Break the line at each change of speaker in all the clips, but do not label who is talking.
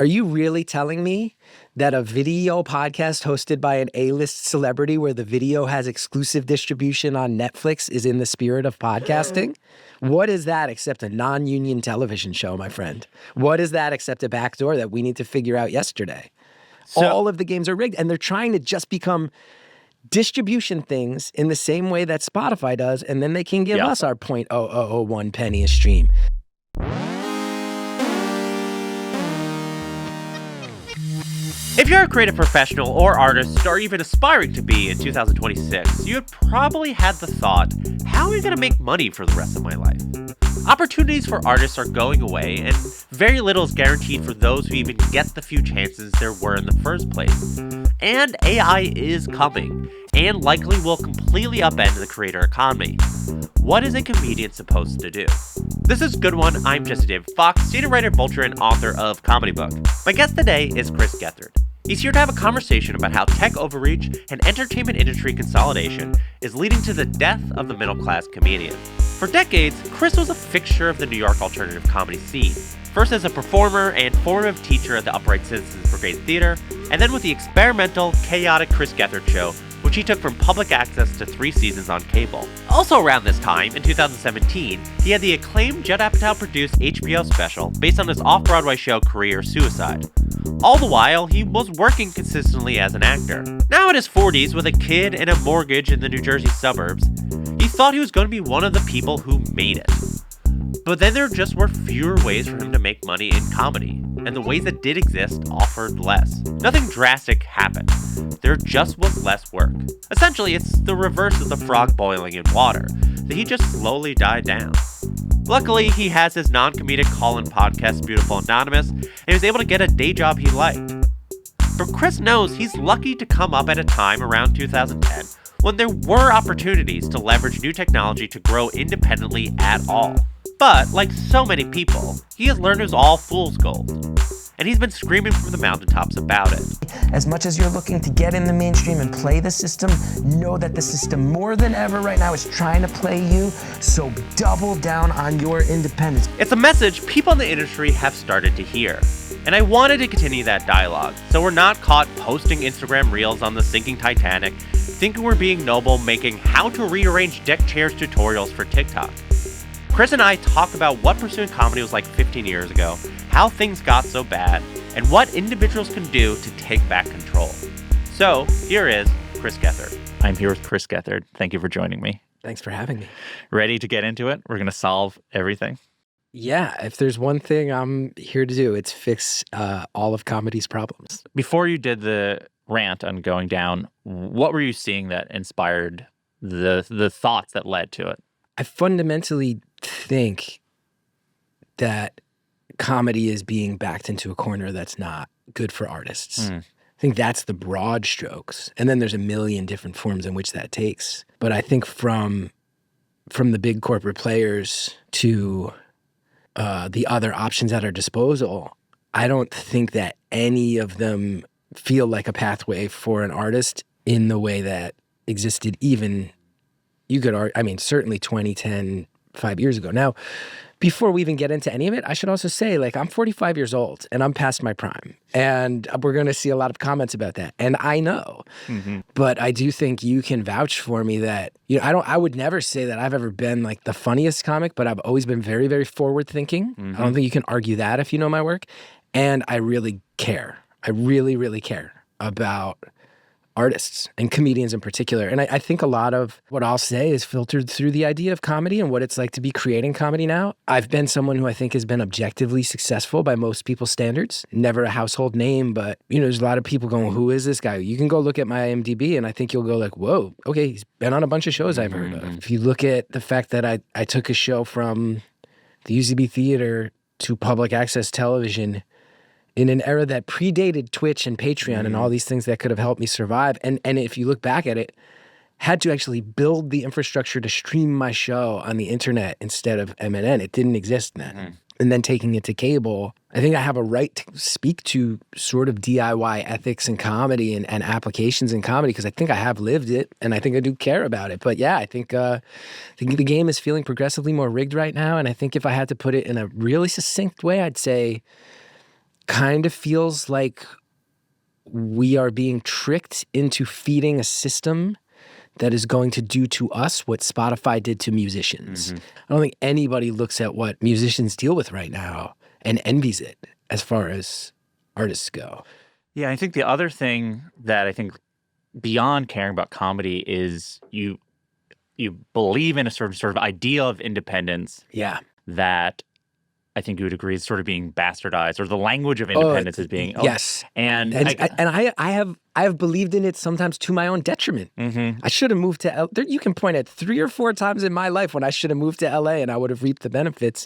Are you really telling me that a video podcast hosted by an A-list celebrity where the video has exclusive distribution on Netflix is in the spirit of podcasting? What is that except a non-union television show, my friend? What is that except a backdoor that we need to figure out yesterday? So, all of the games are rigged, and they're trying to just become distribution things in the same way that Spotify does, and then they can give us our 0.0001 penny a stream.
If you're a creative professional or artist, or even aspiring to be in 2026, you had probably had the thought, how am I going to make money for the rest of my life? Opportunities for artists are going away, and very little is guaranteed for those who even get the few chances there were in the first place. And AI is coming, and likely will completely upend the creator economy. What is a comedian supposed to do? This is Good One. I'm Jesse David Fox, senior writer, vulture, and author of Comedy Book. My guest today is Chris Gethard. He's here to have a conversation about how tech overreach and entertainment industry consolidation is leading to the death of the middle-class comedian. For decades, Chris was a fixture of the New York alternative comedy scene. First as a performer and formative teacher at the Upright Citizens Brigade Theater, and then with the experimental, chaotic Chris Gethard Show, which he took from public access to 3 seasons on cable. Also around this time, in 2017, he had the acclaimed Judd Apatow-produced HBO special based on his off-Broadway show Career Suicide. All the while, he was working consistently as an actor. Now in his 40s, with a kid and a mortgage in the New Jersey suburbs, he thought he was going to be one of the people who made it. But then there just were fewer ways for him to make money in comedy, and the ways that did exist offered less. Nothing drastic happened. There just was less work. Essentially, it's the reverse of the frog boiling in water. The heat just slowly died down. Luckily, he has his non-comedic call-in podcast, Beautiful Anonymous, and he was able to get a day job he liked. But Chris knows he's lucky to come up at a time around 2010 when there were opportunities to leverage new technology to grow independently at all. But, like so many people, he has learned it was all fool's gold. And he's been screaming from the mountaintops about it.
As much as you're looking to get in the mainstream and play the system, know that the system more than ever right now is trying to play you, so double down on your independence.
It's a message people in the industry have started to hear. And I wanted to continue that dialogue, so we're not caught posting Instagram reels on the sinking Titanic, thinking we're being noble, making how to rearrange deck chairs tutorials for TikTok. Chris and I talk about what pursuing comedy was like 15 years ago, how things got so bad, and what individuals can do to take back control. So, here is Chris Gethard.
I'm here with Chris Gethard. Thank you for joining me.
Thanks for having me.
Ready to get into it? We're going to solve everything.
Yeah, if there's one thing I'm here to do, it's fix all of comedy's problems.
Before you did the rant on going down, what were you seeing that inspired the thoughts that led to it?
I fundamentally think that comedy is being backed into a corner that's not good for artists. I think that's the broad strokes. And then there's a million different forms in which that takes. But I think from the big corporate players to the other options at our disposal, I don't think that any of them feel like a pathway for an artist in the way that existed even, you could argue, I mean, certainly 2010, 5 years ago. Now, before we even get into any of it, I should also say, like, I'm 45 years old and I'm past my prime. And we're going to see a lot of comments about that. And I know. But I do think you can vouch for me that, you know, I would never say that I've ever been like the funniest comic, but I've always been very, very forward thinking. I don't think you can argue that if you know my work. And I really care. I really, really care about artists and comedians in particular. And I think a lot of what I'll say is filtered through the idea of comedy and what it's like to be creating comedy now. I've been someone who I think has been objectively successful by most people's standards. Never a household name, but, you know, there's a lot of people going, who is this guy? You can go look at my IMDb and I think you'll go like, whoa, okay, he's been on a bunch of shows I've heard of. If you look at the fact that I took a show from the UCB Theater to public access television in an era that predated Twitch and Patreon and all these things that could have helped me survive. And if you look back at it, had to actually build the infrastructure to stream my show on the internet instead of MNN. It didn't exist then. And then taking it to cable, I think I have a right to speak to sort of DIY ethics in comedy and applications in comedy because I think I have lived it and I think I do care about it. But yeah, I think the game is feeling progressively more rigged right now. And I think if I had to put it in a really succinct way, I'd say kind of feels like we are being tricked into feeding a system that is going to do to us what Spotify did to musicians. I don't think anybody looks at what musicians deal with right now and envies it as far as artists go.
Yeah, I think the other thing that I think beyond caring about comedy is you believe in a sort of ideal of independence
Yeah.
that I think you would agree is sort of being bastardized, or the language of independence is being
yes.
And
I have believed in it sometimes to my own detriment. I should have moved to you can point at 3 or 4 times in my life when I should have moved to LA and I would have reaped the benefits.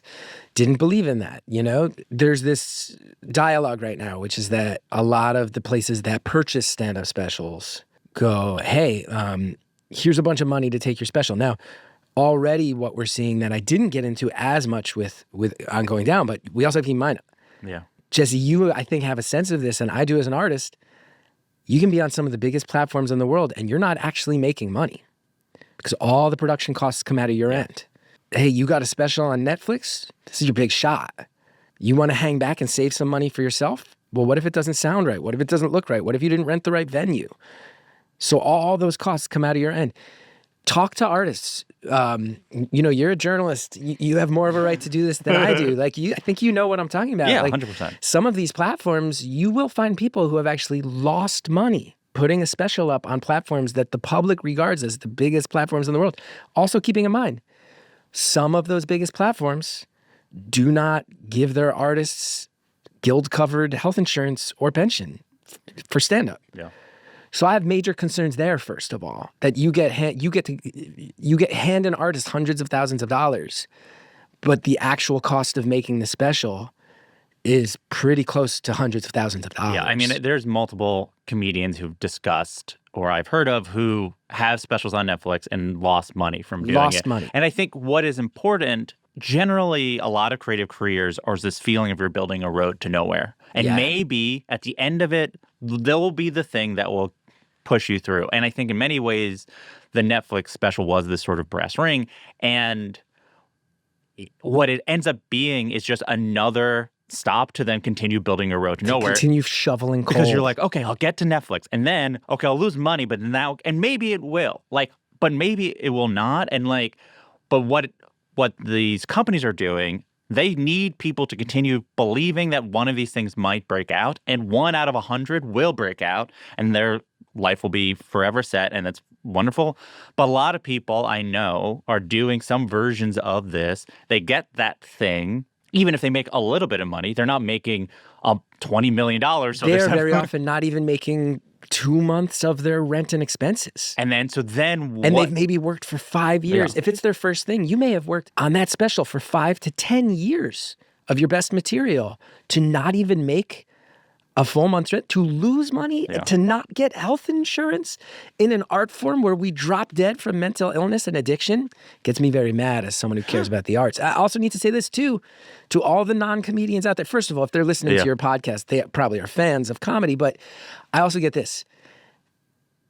Didn't believe in that, you know? There's this dialogue right now, which is that a lot of the places that purchase stand-up specials go, hey, here's a bunch of money to take your special. Now, already what we're seeing that I didn't get into as much with on Going Down, but we also have to keep in mind, Jesse, you, I think, have a sense of this, and I do as an artist. You can be on some of the biggest platforms in the world, and you're not actually making money because all the production costs come out of your end. Hey, you got a special on Netflix? This is your big shot. You want to hang back and save some money for yourself? Well, what if it doesn't sound right? What if it doesn't look right? What if you didn't rent the right venue? So all those costs come out of your end. Talk to artists. You know, you're a journalist. You have more of a right to do this than I do. Like, I think you know what I'm talking about.
Yeah,
like,
100%.
Some of these platforms, you will find people who have actually lost money putting a special up on platforms that the public regards as the biggest platforms in the world. Also keeping in mind, some of those biggest platforms do not give their artists guild-covered health insurance or pension for stand-up.
Yeah.
So I have major concerns there. First of all, that you get hand an artist hundreds of thousands of dollars, but the actual cost of making the special is pretty close to hundreds of thousands of dollars.
Yeah, I mean, there's multiple comedians who've discussed, or I've heard of, who have specials on Netflix and lost money from doing it.
Lost money.
And I think what is important, generally, a lot of creative careers are this feeling of you're building a road to nowhere. And maybe at the end of it, there will be the thing that will push you through. And I think in many ways, the Netflix special was this sort of brass ring. And what it ends up being is just another stop to then continue building a road to nowhere.
Continue shoveling coal.
Because you're like, okay, I'll get to Netflix. And then, okay, I'll lose money, but now, and maybe it will. Like, but maybe it will not. And like, but what these companies are doing, they need people to continue believing that one of these things might break out, and 1 out of 100 will break out, and their life will be forever set, and that's wonderful. But a lot of people I know are doing some versions of this. They get that thing, even if they make a little bit of money, they're not making $20 million. So
they're very often not even making 2 months of their rent and expenses.
And
they've maybe worked for 5 years.
Yeah.
If it's their first thing, you may have worked on that special for 5 to 10 years of your best material to not even make a full month's rent, to lose money, to not get health insurance in an art form where we drop dead from mental illness and addiction, gets me very mad as someone who cares about the arts. I also need to say this too, to all the non-comedians out there. First of all, if they're listening to your podcast, they probably are fans of comedy, but I also get this.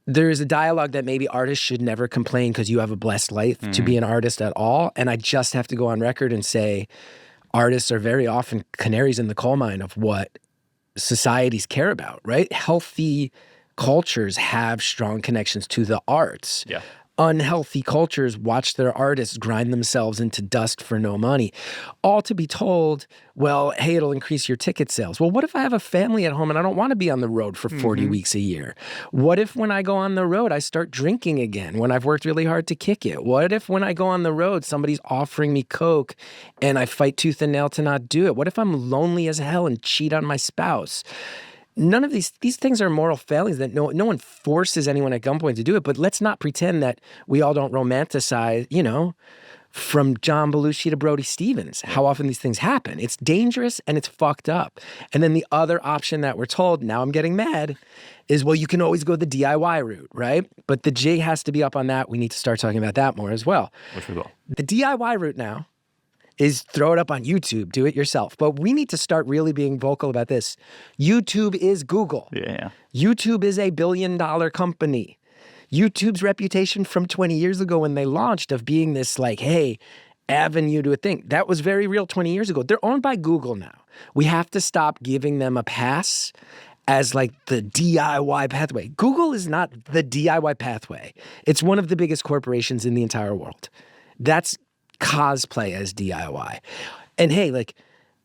There is a dialogue that maybe artists should never complain because you have a blessed life to be an artist at all. And I just have to go on record and say artists are very often canaries in the coal mine of what societies care about, right? Healthy cultures have strong connections to the arts.
Yeah.
Unhealthy cultures watch their artists grind themselves into dust for no money. All to be told, well, hey, it'll increase your ticket sales. Well, what if I have a family at home and I don't want to be on the road for 40 weeks a year? What if when I go on the road, I start drinking again when I've worked really hard to kick it? What if when I go on the road, somebody's offering me Coke and I fight tooth and nail to not do it? What if I'm lonely as hell and cheat on my spouse? None of these things are moral failings that no one forces anyone at gunpoint to do it. But let's not pretend that we all don't romanticize, from John Belushi to Brody Stevens, how often these things happen. It's dangerous and it's fucked up. And then the other option that we're told, now I'm getting mad, is, well, you can always go the DIY route, right? But the J has to be up on that. We need to start talking about that more as well.
Which we will.
The DIY route now is throw it up on YouTube, do it yourself. But we need to start really being vocal about this. YouTube is Google.
Yeah.
YouTube is a $1 billion company. YouTube's reputation from 20 years ago when they launched of being this like, hey, avenue to a thing, that was very real 20 years ago. They're owned by Google now. We have to stop giving them a pass as like the DIY pathway. Google is not the DIY pathway. It's one of the biggest corporations in the entire world. That's Cosplay as DIY. And hey, like,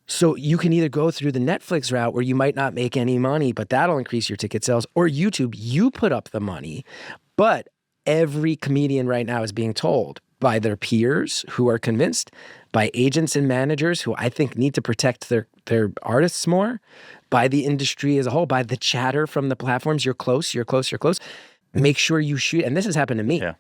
so you can either go through the Netflix route where you might not make any money, but that'll increase your ticket sales, or YouTube, you put up the money. But every comedian right now is being told by their peers who are convinced, by agents and managers who I think need to protect their artists more, by the industry as a whole, by the chatter from the platforms, you're close. Make sure you shoot, and this has happened to me.
Yeah.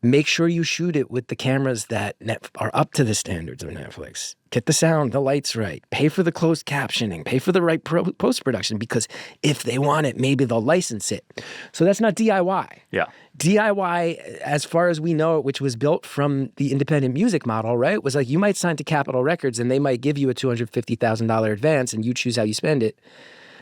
Make sure you shoot it with the cameras that are up to the standards of Netflix. Get the sound, the lights right. Pay for the closed captioning. Pay for the right post-production, because if they want it, maybe they'll license it. So that's not DIY.
Yeah.
DIY, as far as we know, which was built from the independent music model, right, was like you might sign to Capitol Records and they might give you a $250,000 advance and you choose how you spend it.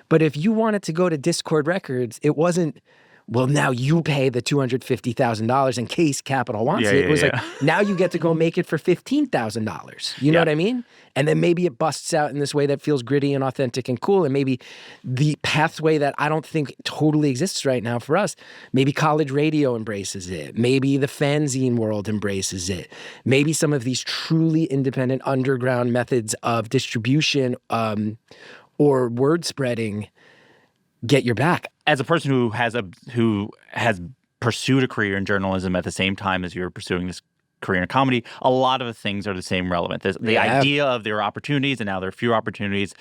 But if you wanted to go to Discord Records, it wasn't, well, now you pay the $250,000 in case Capitol wants it. It was like, now you get to go make it for $15,000. You know what I mean? And then maybe it busts out in this way that feels gritty and authentic and cool. And maybe the pathway that I don't think totally exists right now for us, maybe college radio embraces it. Maybe the fanzine world embraces it. Maybe some of these truly independent underground methods of distribution or word spreading get your back.
As a person who has pursued a career in journalism at the same time as you're pursuing this career in comedy, a lot of the things are the same relevant. The idea of there are opportunities and now there are fewer opportunities.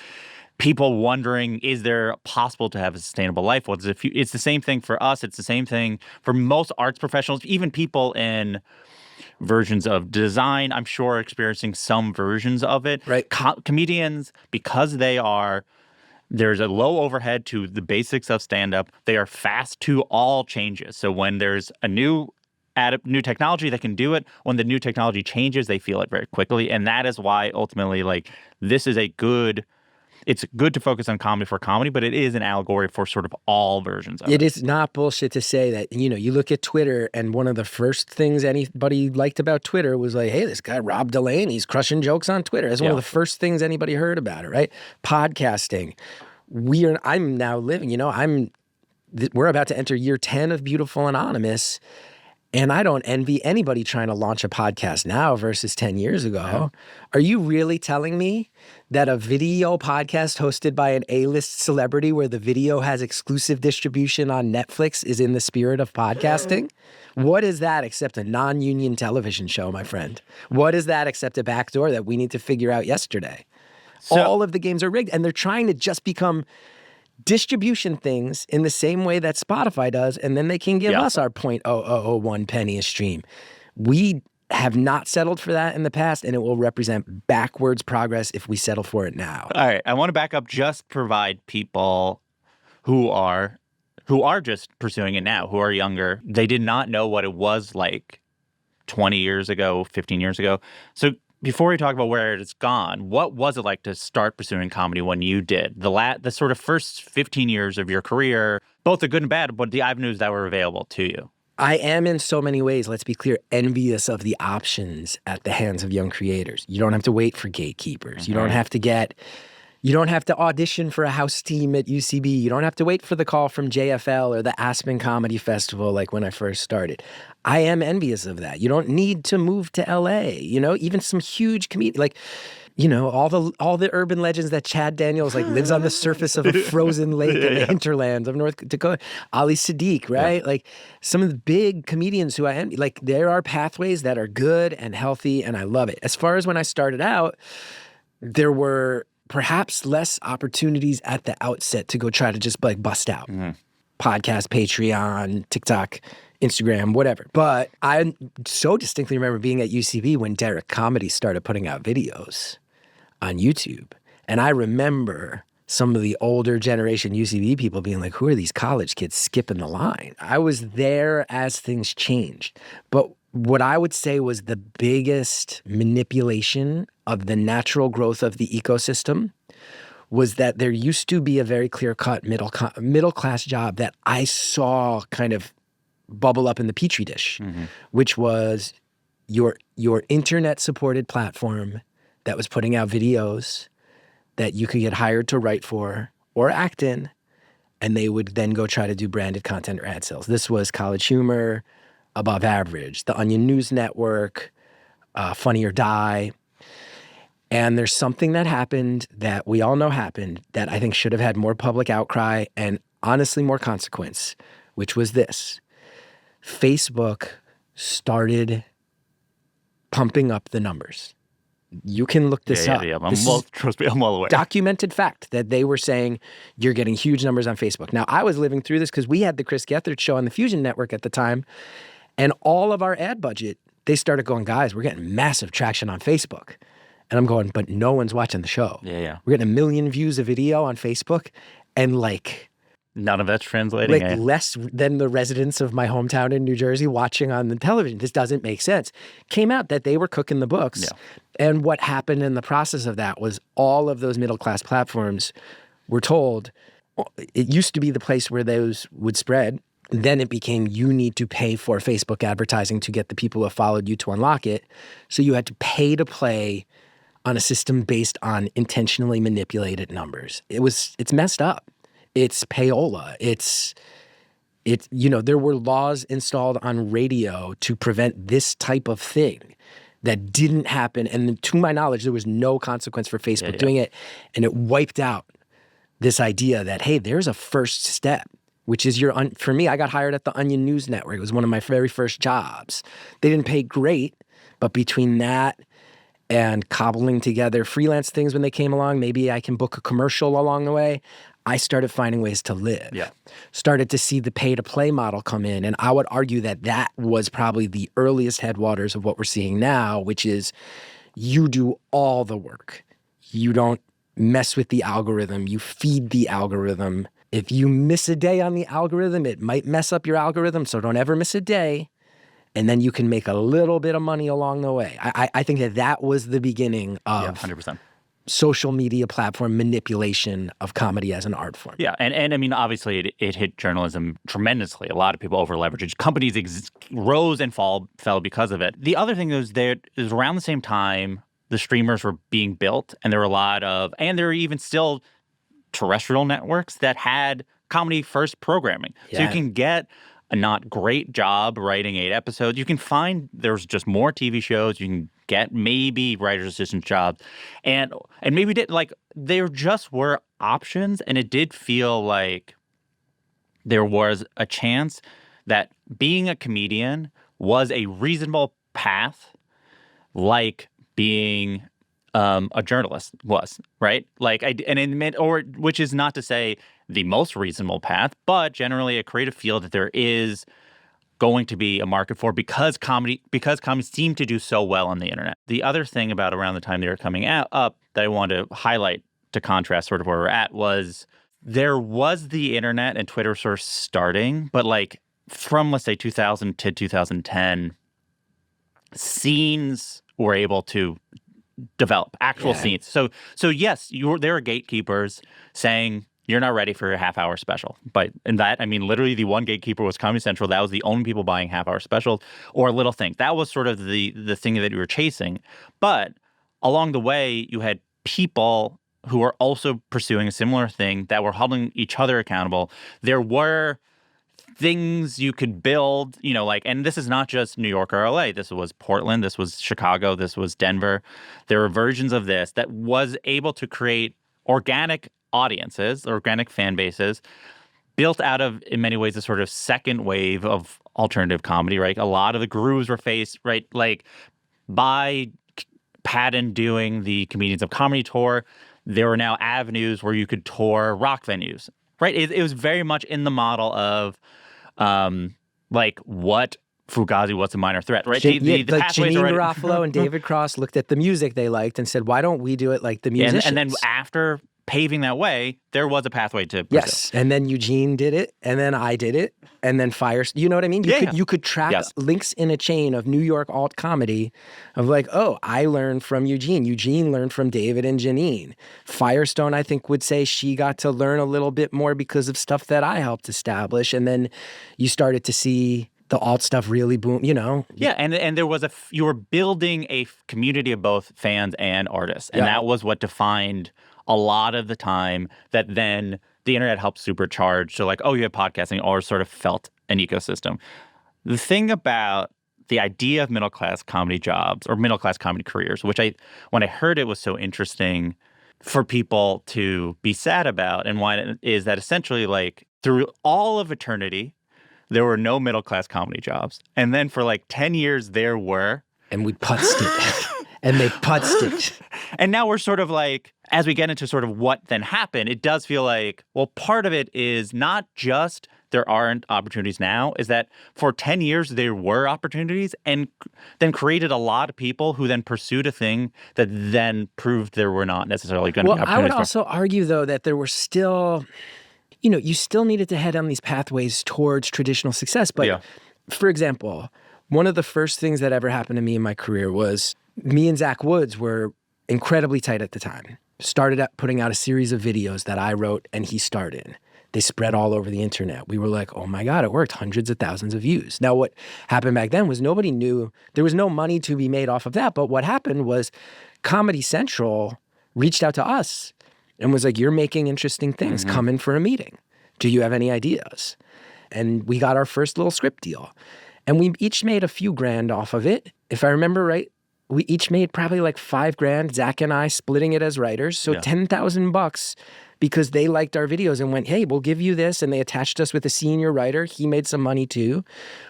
People wondering, is there possible to have a sustainable life? Well, it's the same thing for us. It's the same thing for most arts professionals, even people in versions of design, I'm sure, experiencing some versions of it.
Right.
Comedians, because there's a low overhead to the basics of stand-up. They are fast to all changes. So when there's a new technology that can do it, when the new technology changes, they feel it very quickly. And that is why ultimately, like, this is it's good to focus on comedy for comedy, but it is an allegory for sort of all versions of it.
It is not bullshit to say that, you look at Twitter and one of the first things anybody liked about Twitter was like, hey, this guy Rob Delaney's crushing jokes on Twitter. That's one of the first things anybody heard about it, right? Podcasting. I'm now living, we're about to enter year 10 of Beautiful Anonymous. And I don't envy anybody trying to launch a podcast now versus 10 years ago. Yeah. Are you really telling me that a video podcast hosted by an A-list celebrity where the video has exclusive distribution on Netflix is in the spirit of podcasting? What is that except a non-union television show, my friend? What is that except a backdoor that we need to figure out yesterday? So, all of the games are rigged, and they're trying to just become distribution things in the same way that Spotify does, and then they can give us our 0.0001 penny a stream. We have not settled for that in the past, and it will represent backwards progress if we settle for it now.
All right, I want to back up, just provide people who are just pursuing it now, who are younger. They did not know what it was like 20 years ago, 15 years ago. So before we talk about where it's gone, what was it like to start pursuing comedy when you did? The sort of first 15 years of your career, both the good and bad, but the avenues that were available to you.
I am in so many ways, let's be clear, envious of the options at the hands of young creators. You don't have to wait for gatekeepers. Mm-hmm. You don't have to audition for a house team at UCB. You don't have to wait for the call from JFL or the Aspen Comedy Festival like when I first started. I am envious of that. You don't need to move to LA. Even some huge comedians, like, all the urban legends that Chad Daniels lives on the surface of a frozen lake in the hinterlands of North Dakota. Ali Sadiq, right? Yeah. Like some of the big comedians who I envy, like there are pathways that are good and healthy, and I love it. As far as when I started out, there were perhaps less opportunities at the outset to go try to just bust out. Mm-hmm. Podcast, Patreon, TikTok, Instagram, whatever. But I so distinctly remember being at UCB when Derek Comedy started putting out videos on YouTube. And I remember some of the older generation UCB people being like, who are these college kids skipping the line? I was there as things changed. But what I would say was the biggest manipulation of the natural growth of the ecosystem was that there used to be a very clear-cut middle-class job that I saw kind of bubble up in the Petri dish, which was your internet-supported platform that was putting out videos that you could get hired to write for or act in, and they would then go try to do branded content or ad sales. This was College Humor, Above Average, The Onion News Network, Funny or Die. And there's something that happened that we all know happened that I think should have had more public outcry and honestly more consequence, which was this. Facebook started pumping up the numbers. You can look this up.
Yeah.
Trust me, I'm well aware. Documented fact that they were saying you're getting huge numbers on Facebook. Now, I was living through this because we had the Chris Gethard show on the Fusion Network at the time, and all of our ad budget, they started going, guys, we're getting massive traction on Facebook. And I'm going, but no one's watching the show.
Yeah.
We're getting 1 million views a video on Facebook, and
none of that's translating.
Less than the residents of my hometown in New Jersey watching on the television. This doesn't make sense. Came out that they were cooking the books.
Yeah.
And what happened in the process of that was all of those middle-class platforms were told, it used to be the place where those would spread. Then it became you need to pay for Facebook advertising to get the people who have followed you to unlock it. So you had to pay to play on a system based on intentionally manipulated numbers. It's messed up. It's payola. There were laws installed on radio to prevent this type of thing that didn't happen. And to my knowledge, there was no consequence for Facebook doing it. And it wiped out this idea that, hey, there's a first step, which is for me, I got hired at the Onion News Network. It was one of my very first jobs. They didn't pay great, but between that and cobbling together freelance things when they came along, maybe I can book a commercial along the way, I started finding ways to live.
Yeah.
Started to see the pay-to-play model come in. And I would argue that was probably the earliest headwaters of what we're seeing now, which is you do all the work. You don't mess with the algorithm. You feed the algorithm. If you miss a day on the algorithm, it might mess up your algorithm, so don't ever miss a day. And then you can make a little bit of money along the way. I think that was the beginning of
100%.
Social media platform manipulation of comedy as an art form.
Yeah, and I mean, obviously, it hit journalism tremendously. A lot of people over-leveraged. Companies rose and fell because of it. The other thing is around the same time, the streamers were being built, and there were even still terrestrial networks that had comedy-first programming. Yeah. So you can get a not great job writing 8 episodes. You can find there's just more TV shows. You can get maybe writer's assistant jobs. And maybe there just were options, and it did feel like there was a chance that being a comedian was a reasonable path, like being a journalist was, right? Which is not to say the most reasonable path, but generally a creative field that there is going to be a market for because comedy seemed to do so well on the internet. The other thing about around the time they were coming up that I wanted to highlight to contrast sort of where we're at was there was the internet and Twitter sort of starting, but from let's say 2000 to 2010, scenes were able to develop actual scenes. So yes, there are gatekeepers saying you're not ready for a half-hour special. But in that, I mean, literally the one gatekeeper was Comedy Central. That was the only people buying half-hour specials or little things. That was sort of the thing that you were chasing. But along the way, you had people who were also pursuing a similar thing that were holding each other accountable. There were things you could build, and this is not just New York or LA. This was Portland. This was Chicago. This was Denver. There were versions of this that was able to create organic audiences, organic fan bases, built out of, in many ways, a sort of second wave of alternative comedy, right? A lot of the grooves were faced, right? By Patton doing the Comedians of Comedy tour, there were now avenues where you could tour rock venues, right? It was very much in the model of, what Fugazi, What's a Minor Threat, right?
Janine Garofalo and David Cross looked at the music they liked and said, why don't we do it like the musicians?
And then after paving that way, there was a pathway to pursue.
Yes, and then Eugene did it, and then I did it, and then you know what I mean? You could track links in a chain of New York alt comedy of I learned from Eugene. Eugene learned from David and Janine. Firestone, I think, would say she got to learn a little bit more because of stuff that I helped establish, and then you started to see the alt stuff really boom,
Yeah, and there was you were building a community of both fans and artists, and that was what defined a lot of the time that then the internet helps supercharge. So like, oh, you have podcasting, or sort of felt an ecosystem. The thing about the idea of middle-class comedy jobs or middle-class comedy careers, which when I heard it was so interesting for people to be sad about, and why it is that essentially like through all of eternity, there were no middle-class comedy jobs. And then for like 10 years there were.
And we putzed it. And they putzed it.
And now we're sort of like, as we get into sort of what then happened, it does feel like, well, part of it is not just there aren't opportunities now, is that for 10 years there were opportunities, and then created a lot of people who then pursued a thing that then proved there were not necessarily going to be opportunities.
I would also argue, though, that there were still, you still needed to head on these pathways towards traditional success. But for example, one of the first things that ever happened to me in my career was me and Zach Woods were incredibly tight at the time. Started out putting out a series of videos that I wrote and he starred in. They spread all over the internet. We were like, oh my God, it worked. Hundreds of thousands of views. Now, what happened back then was nobody knew. There was no money to be made off of that. But what happened was Comedy Central reached out to us and was like, you're making interesting things. Come in for a meeting. Do you have any ideas? And we got our first little script deal. And we each made a few grand off of it. If I remember right, we each made probably like $5,000, Zach and I splitting it as writers. So $10,000 because they liked our videos and went, hey, we'll give you this. And they attached us with a senior writer. He made some money too.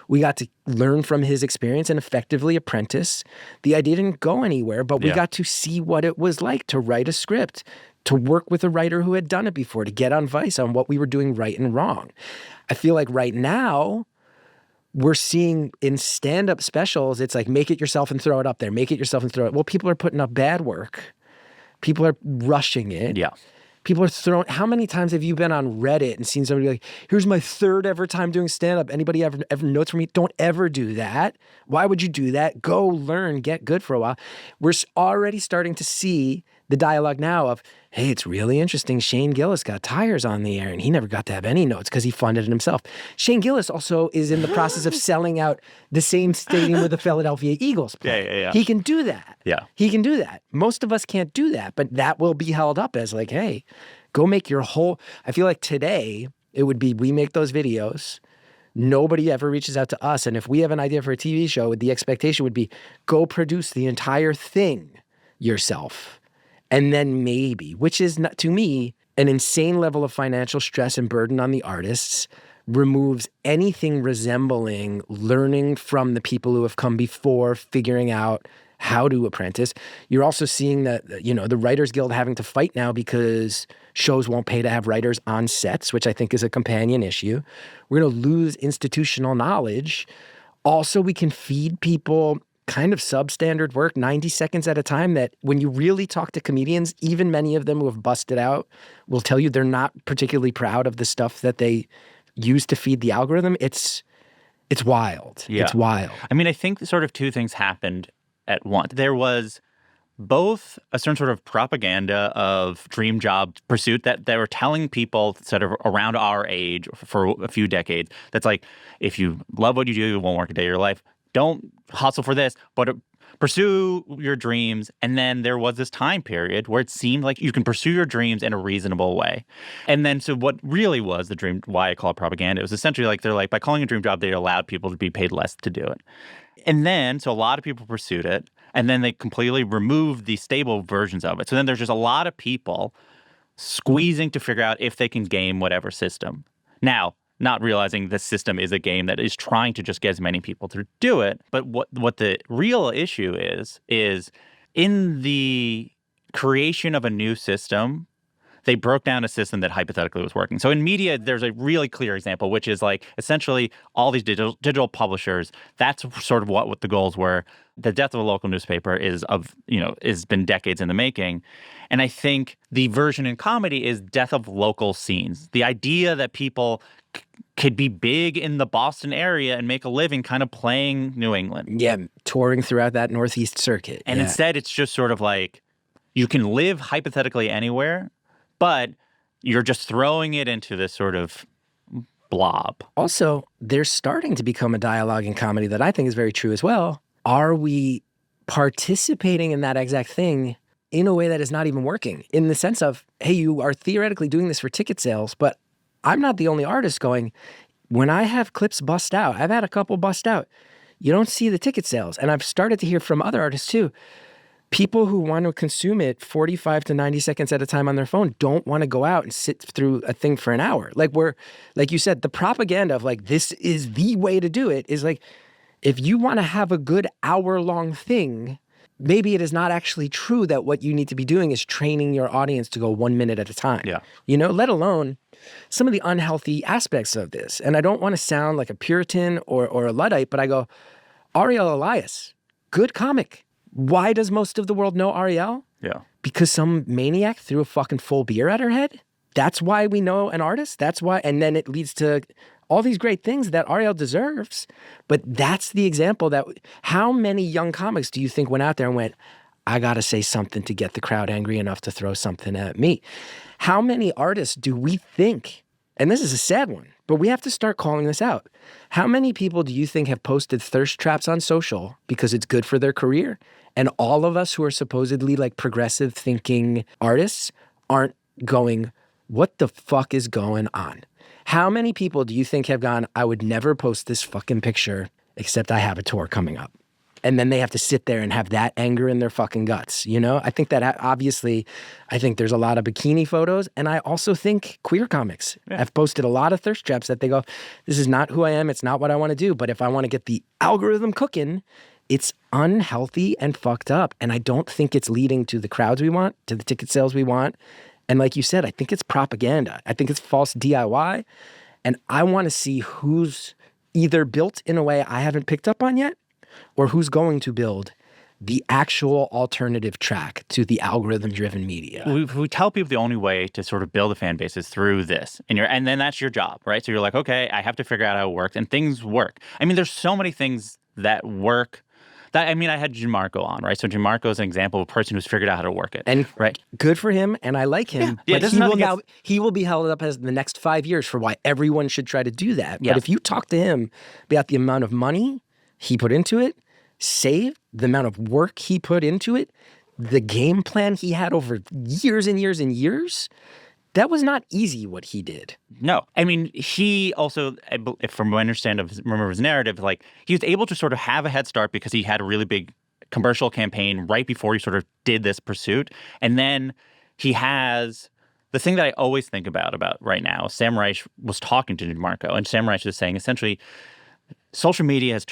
We got to learn from his experience and effectively apprentice. The idea didn't go anywhere, but we got to see what it was like to write a script, to work with a writer who had done it before, to get advice on what we were doing right and wrong. I feel like right now, we're seeing in stand-up specials, it's like, make it yourself and throw it up there. Make it yourself and throw it. Well, people are putting up bad work. People are rushing it.
Yeah.
People are throwing, how many times have you been on Reddit and seen somebody like, here's my third ever time doing stand-up. Anybody ever notes from me? Don't ever do that. Why would you do that? Go learn, get good for a while. We're already starting to see the dialogue now of, hey, it's really interesting. Shane Gillis got tires on the air and he never got to have any notes because he funded it himself. Shane Gillis also is in the process of selling out the same stadium where the Philadelphia Eagles play.
Yeah.
He can do that.
Yeah.
He can do that. Most of us can't do that, but that will be held up as like, hey, go make your whole, I feel like today it would be, we make those videos. Nobody ever reaches out to us. And if we have an idea for a TV show, the expectation would be go produce the entire thing yourself. And then maybe, which is not, to me, an insane level of financial stress and burden on the artists, removes anything resembling learning from the people who have come before, figuring out how to apprentice. You're also seeing that, the Writers Guild having to fight now because shows won't pay to have writers on sets, which I think is a companion issue. We're going to lose institutional knowledge. Also, we can feed people kind of substandard work, 90 seconds at a time, that when you really talk to comedians, even many of them who have busted out will tell you they're not particularly proud of the stuff that they use to feed the algorithm. It's wild.
Yeah.
It's wild.
I mean, I think sort of two things happened at once. There was both a certain sort of propaganda of dream job pursuit that they were telling people sort of around our age for a few decades. That's like, if you love what you do, you won't work a day of your life. Don't hustle for this, but pursue your dreams. And then there was this time period where it seemed like you can pursue your dreams in a reasonable way. And then so what really was the dream, why I call it propaganda, it was essentially like they're like, by calling a dream job, they allowed people to be paid less to do it. And then, so a lot of people pursued it, and then they completely removed the stable versions of it. So then there's just a lot of people squeezing to figure out if they can game whatever system. Now, not realizing the system is a game that is trying to just get as many people to do it. But what the real issue is in the creation of a new system, they broke down a system that hypothetically was working. So in media, there's a really clear example, which is like essentially all these digital publishers. That's sort of what the goals were. The death of a local newspaper has been decades in the making. And I think the version in comedy is death of local scenes. The idea that people could be big in the Boston area and make a living kind of playing New England.
Yeah, touring throughout that Northeast circuit.
And instead, it's just sort of like you can live hypothetically anywhere, but you're just throwing it into this sort of blob.
Also, there's starting to become a dialogue in comedy that I think is very true as well. Are we participating in that exact thing in a way that is not even working, in the sense of, hey, you are theoretically doing this for ticket sales, but I'm not the only artist going, when I have clips bust out, I've had a couple bust out, you don't see the ticket sales. And I've started to hear from other artists too. People who want to consume it 45 to 90 seconds at a time on their phone don't want to go out and sit through a thing for an hour. Like you said, the propaganda of like, this is the way to do it is like, if you want to have a good hour-long thing, maybe it is not actually true that what you need to be doing is training your audience to go 1 minute at a time.
Yeah.
Let alone some of the unhealthy aspects of this. And I don't want to sound like a Puritan or a Luddite, but I go, Ariel Elias, good comic. Why does most of the world know Ariel?
Yeah.
Because some maniac threw a fucking full beer at her head? That's why we know an artist? That's why, and then it leads to all these great things that Ariel deserves. But that's the example that, how many young comics do you think went out there and went, I gotta say something to get the crowd angry enough to throw something at me? How many artists do we think, and this is a sad one, but we have to start calling this out. How many people do you think have posted thirst traps on social because it's good for their career? And all of us who are supposedly like progressive thinking artists aren't going, what the fuck is going on? How many people do you think have gone, I would never post this fucking picture except I have a tour coming up? And then they have to sit there and have that anger in their fucking guts, I think that obviously, I think there's a lot of bikini photos. And I also think queer comics have posted a lot of thirst traps that they go, this is not who I am. It's not what I want to do. But if I want to get the algorithm cooking, it's unhealthy and fucked up. And I don't think it's leading to the crowds we want, to the ticket sales we want. And like you said, I think it's propaganda. I think it's false DIY. And I want to see who's either built in a way I haven't picked up on yet, or who's going to build the actual alternative track to the algorithm-driven media.
We tell people the only way to sort of build a fan base is through this. And then that's your job, right? So you're like, okay, I have to figure out how it works. And things work. I mean, there's so many things that work. I had Gianmarco on, right? So Gianmarco is an example of a person who's figured out how to work it.
And
right?
Good for him, and I like him.
Yeah,
but he will be held up as the next 5 years for why everyone should try to do that.
Yeah.
But if you talk to him about the amount of money he put into it, saved, the amount of work he put into it, the game plan he had over years and years and years, that was not easy what he did.
No. I mean, he also, from what I understand remember his narrative, like he was able to sort of have a head start because he had a really big commercial campaign right before he sort of did this pursuit. And then he has the thing that I always think about right now. Sam Reich was talking to Gianmarco, and Sam Reich was saying essentially social media has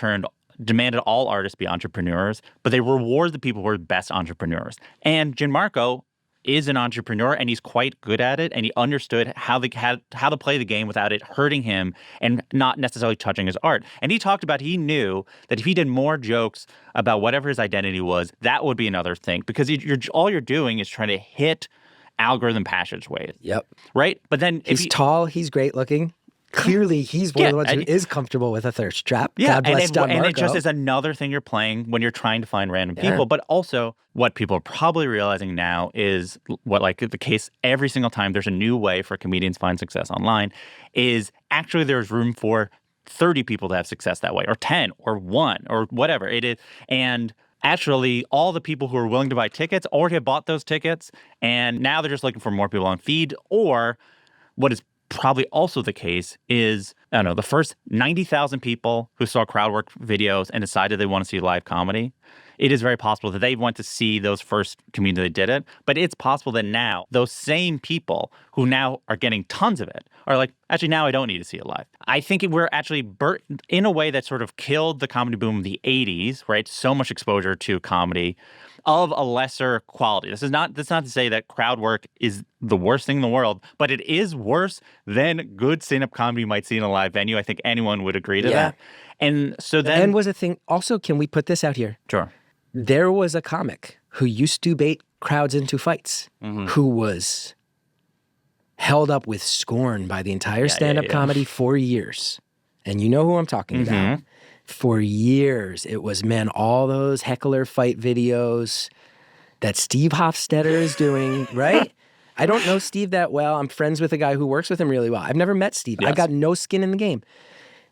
demanded all artists be entrepreneurs, but they reward the people who are the best entrepreneurs. And Gianmarco is an entrepreneur, and he's quite good at it, and he understood how to play the game without it hurting him and not necessarily touching his art. And he talked about, he knew that if he did more jokes about whatever his identity was, that would be another thing, because all you're doing is trying to hit algorithm passageways.
Yep.
Right? But then
he's tall, he's great looking. Clearly, he's one of the ones who is comfortable with a thirst trap.
Yeah,
God bless
and it just is another thing you're playing when you're trying to find random people. But also, what people are probably realizing now is what, like the case every single time there's a new way for comedians to find success online, is actually there's room for 30 people to have success that way, or 10, or 1, or whatever it is. And actually, all the people who are willing to buy tickets already have bought those tickets, and now they're just looking for more people on feed. Or what is probably also the case is, I don't know, the first 90,000 people who saw crowd work videos and decided they want to see live comedy, it is very possible that they went to see those first comedians that did it. But it's possible that now those same people who now are getting tons of it are like, actually, now I don't need to see it live. I think we're actually in a way that sort of killed the comedy boom of the 80s, right? So much exposure to comedy of a lesser quality. That's not to say that crowd work is the worst thing in the world, but it is worse than good stand-up comedy you might see in a live venue. I think anyone would agree to that. And so then...
And was a thing... Also, can we put this out here?
Sure.
There was a comic who used to bait crowds into fights, who was held up with scorn by the entire stand-up comedy for years. And you know who I'm talking about. For years, it was, all those heckler fight videos that Steve Hofstetter is doing, right? I don't know Steve that well. I'm friends with a guy who works with him really well. I've never met Steve. Yes. I got no skin in the game.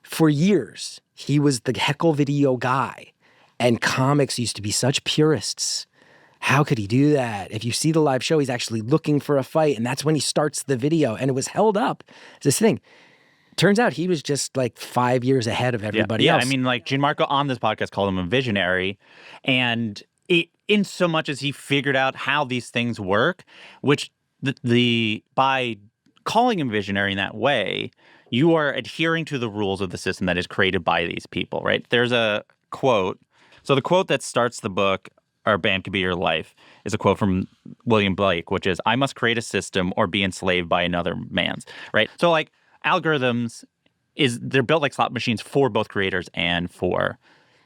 For years, he was the heckle video guy. And comics used to be such purists how could he do that? If you see the live show, he's actually looking for a fight, and that's when he starts the video, and it was held up as this thing. Turns out he was just like 5 years ahead of everybody else.
I mean, like Gianmarco on this podcast called him a visionary, and in so much as he figured out how these things work, which by calling him visionary in that way, you are adhering to the rules of the system that is created by these people, right? There's a quote. So the quote that starts the book, Our Band Could Be Your Life, is a quote from William Blake, which is, I must create a system or be enslaved by another man's, right? So like algorithms, they're built like slot machines for both creators and for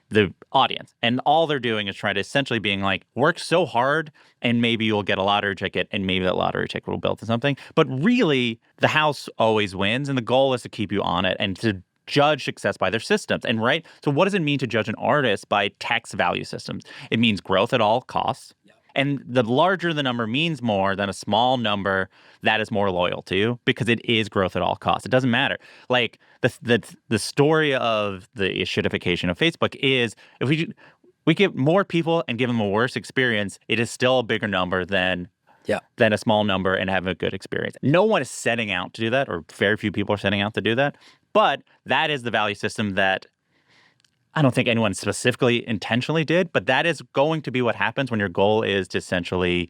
the audience. And all they're doing is trying to essentially being like, work so hard and maybe you'll get a lottery ticket and maybe that lottery ticket will build to something. But really, the house always wins, and the goal is to keep you on it and to judge success by their systems. And right, so what does it mean to judge an artist by tax value systems? It means growth at all costs. And the larger the number means more than a small number that is more loyal to you, because it is growth at all costs. It doesn't matter. Like the story of the shittification of Facebook is, if we get more people and give them a worse experience, it is still a bigger number than a small number and have a good experience. No one is setting out to do that, or very few people are setting out to do that. But that is the value system that I don't think anyone specifically intentionally did, but that is going to be what happens when your goal is to essentially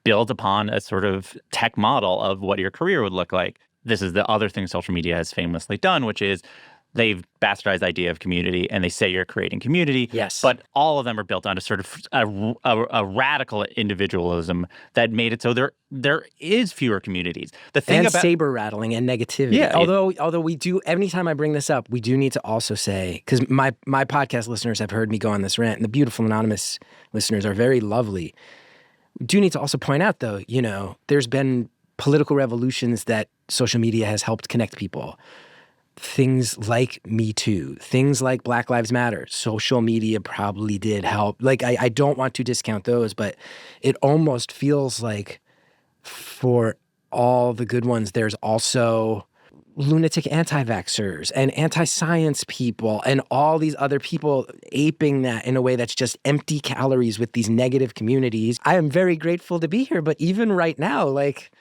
build upon a sort of tech model of what your career would look like. This is the other thing social media has famously done, which is they've bastardized the idea of community, and they say you're creating community.
Yes.
But all of them are built on a sort of a radical individualism that made it so there is fewer communities. The thing
and
about
saber rattling and negativity.
Yeah,
although we do, anytime I bring this up, we do need to also say, because my podcast listeners have heard me go on this rant, and the beautiful anonymous listeners are very lovely. We do need to also point out, though, there's been political revolutions that social media has helped connect people. Things like Me Too, things like Black Lives Matter, social media probably did help. Like, I don't want to discount those, but it almost feels like for all the good ones, there's also lunatic anti-vaxxers and anti-science people and all these other people aping that in a way that's just empty calories with these negative communities. I am very grateful to be here, but even right now, like,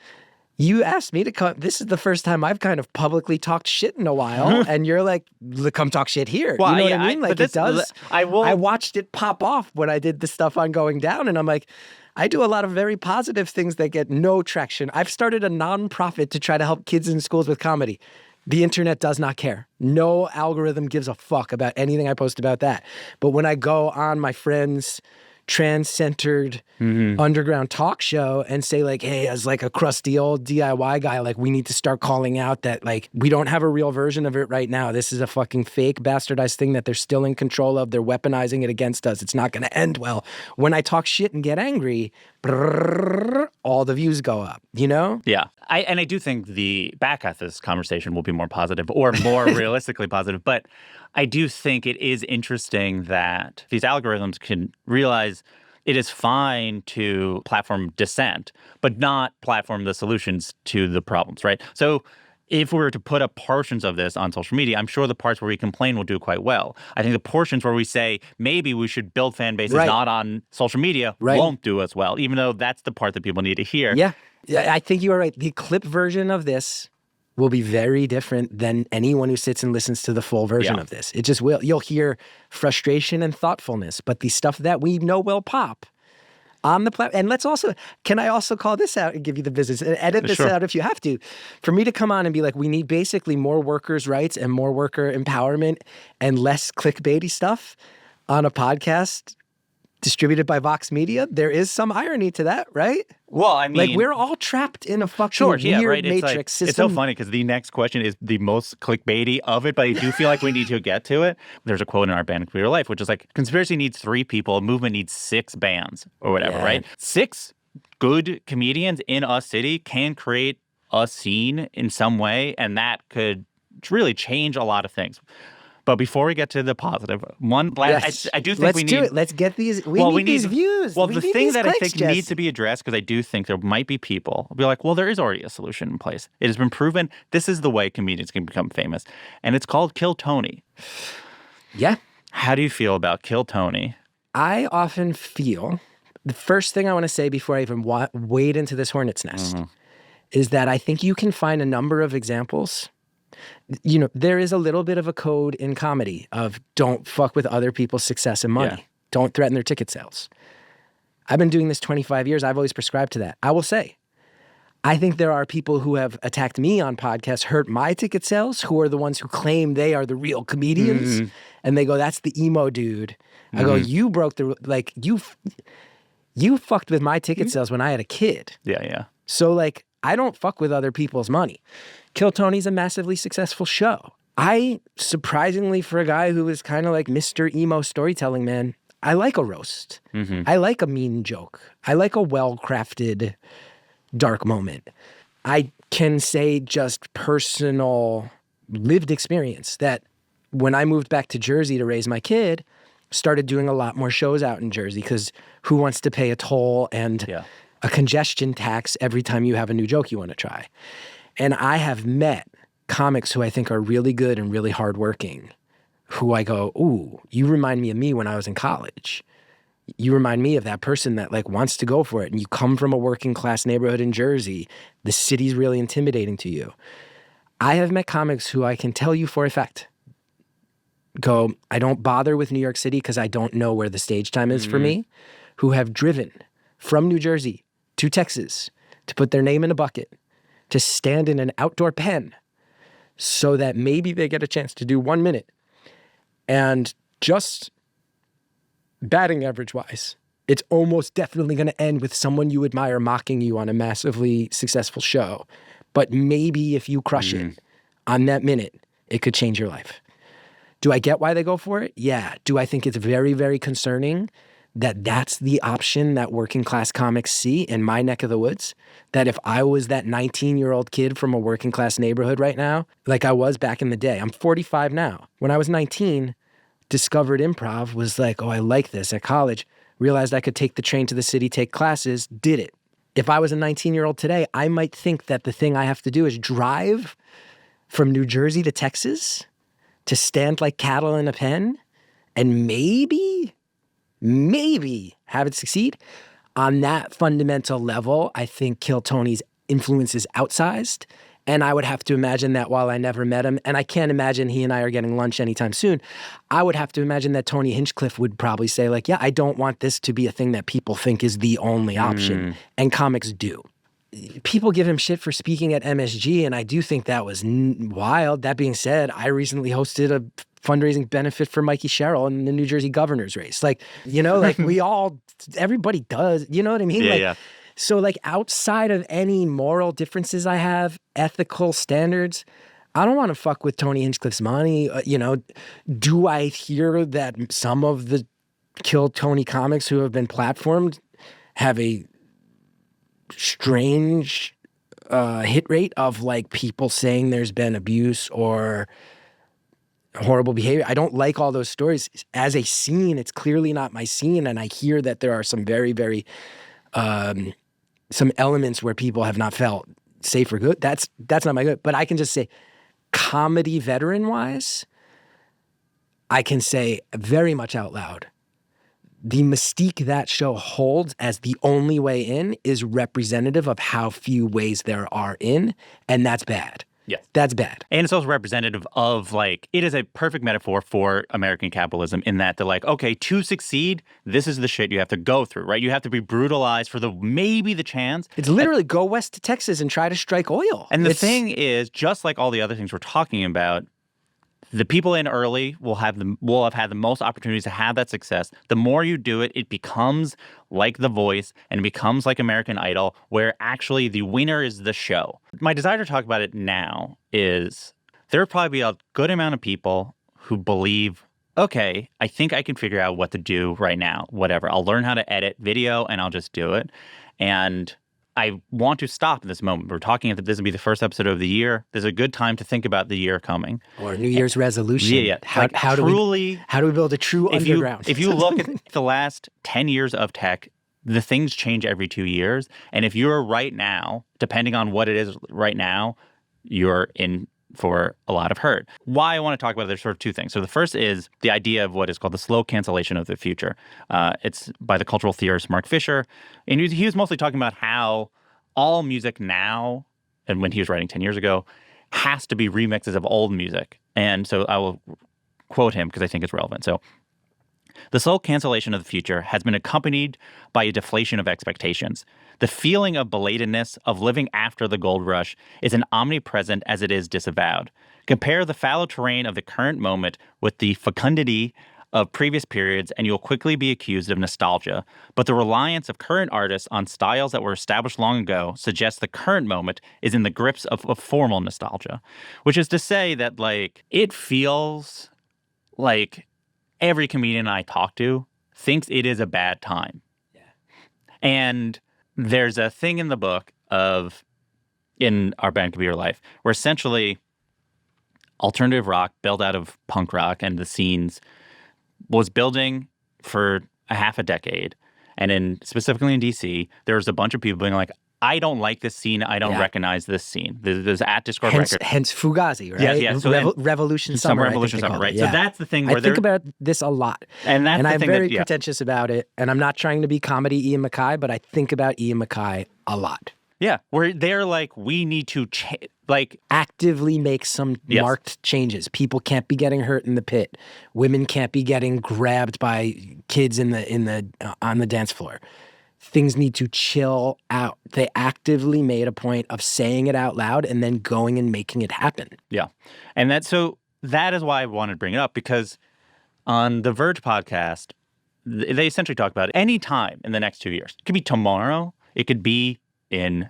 you asked me to come. This is the first time I've kind of publicly talked shit in a while, and you're like, come talk shit here.
Well,
you know what I mean? Like, it does.
I
watched it pop off when I did the stuff on Going Down, and I'm like, I do a lot of very positive things that get no traction. I've started a nonprofit to try to help kids in schools with comedy. The internet does not care. No algorithm gives a fuck about anything I post about that. But when I go on my friend's trans-centered underground talk show and say, like, hey, as like a crusty old DIY guy, like, we need to start calling out that, like, we don't have a real version of it right now. This is a fucking fake bastardized thing that they're still in control of. They're weaponizing it against us. It's not going to end well. When I talk shit and get angry, all the views go up,
Yeah. I do think the back half of this conversation will be more positive, or more realistically positive. But I do think it is interesting that these algorithms can realize it is fine to platform dissent, but not platform the solutions to the problems, right? So if we were to put up portions of this on social media, I'm sure the parts where we complain will do quite well. I think the portions where we say maybe we should build fan bases not on social media won't do as well, even though that's the part that people need to hear.
Yeah, I think you are right. The clip version of this will be very different than anyone who sits and listens to the full version of this. It just will. You'll hear frustration and thoughtfulness, but the stuff that we know will pop on the platform. And can I also call this out and give you the business? Edit this out if you have to. For me to come on and be like, we need basically more workers' rights and more worker empowerment and less clickbaity stuff on a podcast distributed by Vox Media, there is some irony to that, right?
Well, I mean,
like, we're all trapped in a fucking weird matrix system.
It's so funny because the next question is the most clickbaity of it, but I do feel like we need to get to it. There's a quote in Our Band Could Be Your Life, which is like, conspiracy needs 3 people, a movement needs 6 bands or whatever, right? 6 good comedians in a city can create a scene in some way, and that could really change a lot of things. But before we get to the positive, I do think we need... Let's do it.
Let's get these... We need these views.
Well, the thing that I think needs to be addressed, because I do think there might be people who'll be like, well, there is already a solution in place. It has been proven this is the way comedians can become famous. And it's called Kill Tony.
Yeah.
How do you feel about Kill Tony?
I often feel, the first thing I want to say before I even wade into this hornet's nest is that I think you can find a number of examples. You know, there is a little bit of a code in comedy of don't fuck with other people's success and money.
Yeah.
Don't threaten their ticket sales. I've been doing this 25 years. I've always prescribed to that. I will say, I think there are people who have attacked me on podcasts, hurt my ticket sales, who are the ones who claim they are the real comedians. And they go, that's the emo dude. I go, you broke the, like, you fucked with my ticket sales when I had a kid.
Yeah.
So, like, I don't fuck with other people's money. Kill Tony's a massively successful show. I, surprisingly, for a guy who is kind of like Mr. Emo storytelling man, I like a roast. I like a mean joke. I like a well-crafted dark moment. I can say just personal lived experience that when I moved back to Jersey to raise my kid, started doing a lot more shows out in Jersey because who wants to pay a toll and a congestion tax every time you have a new joke you want to try? And I have met comics who I think are really good and really hardworking, who I go, ooh, you remind me of me when I was in college. You remind me of that person that like wants to go for it. And you come from a working class neighborhood in Jersey. The city's really intimidating to you. I have met comics who I can tell you for a fact go, I don't bother with New York City because I don't know where the stage time is for me, who have driven from New Jersey to Texas to put their name in a bucket, to stand in an outdoor pen so that maybe they get a chance to do 1 minute. And just batting average-wise, it's almost definitely going to end with someone you admire mocking you on a massively successful show. But maybe if you crush it on that minute, it could change your life. Do I get why they go for it? Yeah. Do I think it's very, very concerning that that's the option that working class comics see in my neck of the woods? That if I was that 19-year-old kid from a working class neighborhood right now, like I was back in the day, I'm 45 now. When I was 19, discovered improv, was like, oh, I like this at college, realized I could take the train to the city, take classes, did it. If I was a 19-year-old today, I might think that the thing I have to do is drive from New Jersey to Texas to stand like cattle in a pen and maybe have it succeed. On that fundamental level, I think Kill Tony's influence is outsized. And I would have to imagine that while I never met him, and I can't imagine he and I are getting lunch anytime soon, I would have to imagine that Tony Hinchcliffe would probably say like, yeah, I don't want this to be a thing that people think is the only option. And comics do. People give him shit for speaking at MSG, and I do think that was wild. That being said, I recently hosted a fundraising benefit for Mikey Sherrill in the New Jersey governor's race. Like, you know, like everybody does, you know what I mean?
Yeah.
So like outside of any moral differences I have, ethical standards, I don't want to fuck with Tony Hinchcliffe's money. You know, do I hear that some of the Kill Tony comics who have been platformed have a strange hit rate of like people saying there's been abuse or horrible behavior? I don't like all those stories. As a scene, it's clearly not my scene. And I hear that there are some very, very some elements where people have not felt safe or good. That's not my good. But I can just say, comedy veteran-wise, I can say very much out loud, the mystique that show holds as the only way in is representative of how few ways there are in, and that's bad.
Yes.
That's bad.
And it's also representative of, like, it is a perfect metaphor for American capitalism in that they're like, okay, to succeed, this is the shit you have to go through, right? You have to be brutalized for maybe the chance.
It's literally go west to Texas and try to strike oil.
And the thing is, just like all the other things we're talking about, the people in early will have had the most opportunities to have that success. The more you do it, it becomes like The Voice and it becomes like American Idol, where actually the winner is the show. My desire to talk about it now is there will probably be a good amount of people who believe, okay, I think I can figure out what to do right now, whatever. I'll learn how to edit video and I'll just do it. And I want to stop at this moment. We're talking that this will be the first episode of the year. There's a good time to think about the year coming. Or
New Year's resolution.
Yeah.
How do we build a true underground?
If you look at the last 10 years of tech, the things change every 2 years. And if you're right now, depending on what it is right now, you're in for a lot have heard. Why I want to talk about it, there's sort of two things. So the first is the idea of what is called the slow cancellation of the future. It's by the cultural theorist Mark Fisher. And he was mostly talking about how all music now, and when he was writing 10 years ago, has to be remixes of old music. And so I will quote him because I think it's relevant. So, the slow cancellation of the future has been accompanied by a deflation of expectations. The feeling of belatedness, of living after the gold rush, is an omnipresent as it is disavowed. Compare the fallow terrain of the current moment with the fecundity of previous periods, and you'll quickly be accused of nostalgia. But the reliance of current artists on styles that were established long ago suggests the current moment is in the grips of formal nostalgia. Which is to say that, like, it feels like every comedian I talk to thinks it is a bad time. Yeah. And there's a thing in the book in Our Band Could Be Your Life, where essentially alternative rock built out of punk rock and the scenes was building for a half a decade. And specifically in DC, there was a bunch of people being like, I don't like this scene. I don't recognize this scene. There's at Discord record.
Hence Fugazi, right?
Yeah. So
Revolution Summer.
Revolution Summer, right?
Yeah.
So that's the thing where
I think about this a lot.
And
I'm very pretentious about it. And I'm not trying to be comedy Ian MacKaye, but I think about Ian MacKaye a lot.
Yeah, where they're like, we need to
actively make some marked changes. People can't be getting hurt in the pit. Women can't be getting grabbed by kids on the dance floor. Things need to chill out. They actively made a point of saying it out loud and then going and making it happen.
Yeah. And that is why I wanted to bring it up, because on the Verge podcast, they essentially talk about any time in the next 2 years. It could be tomorrow. It could be in,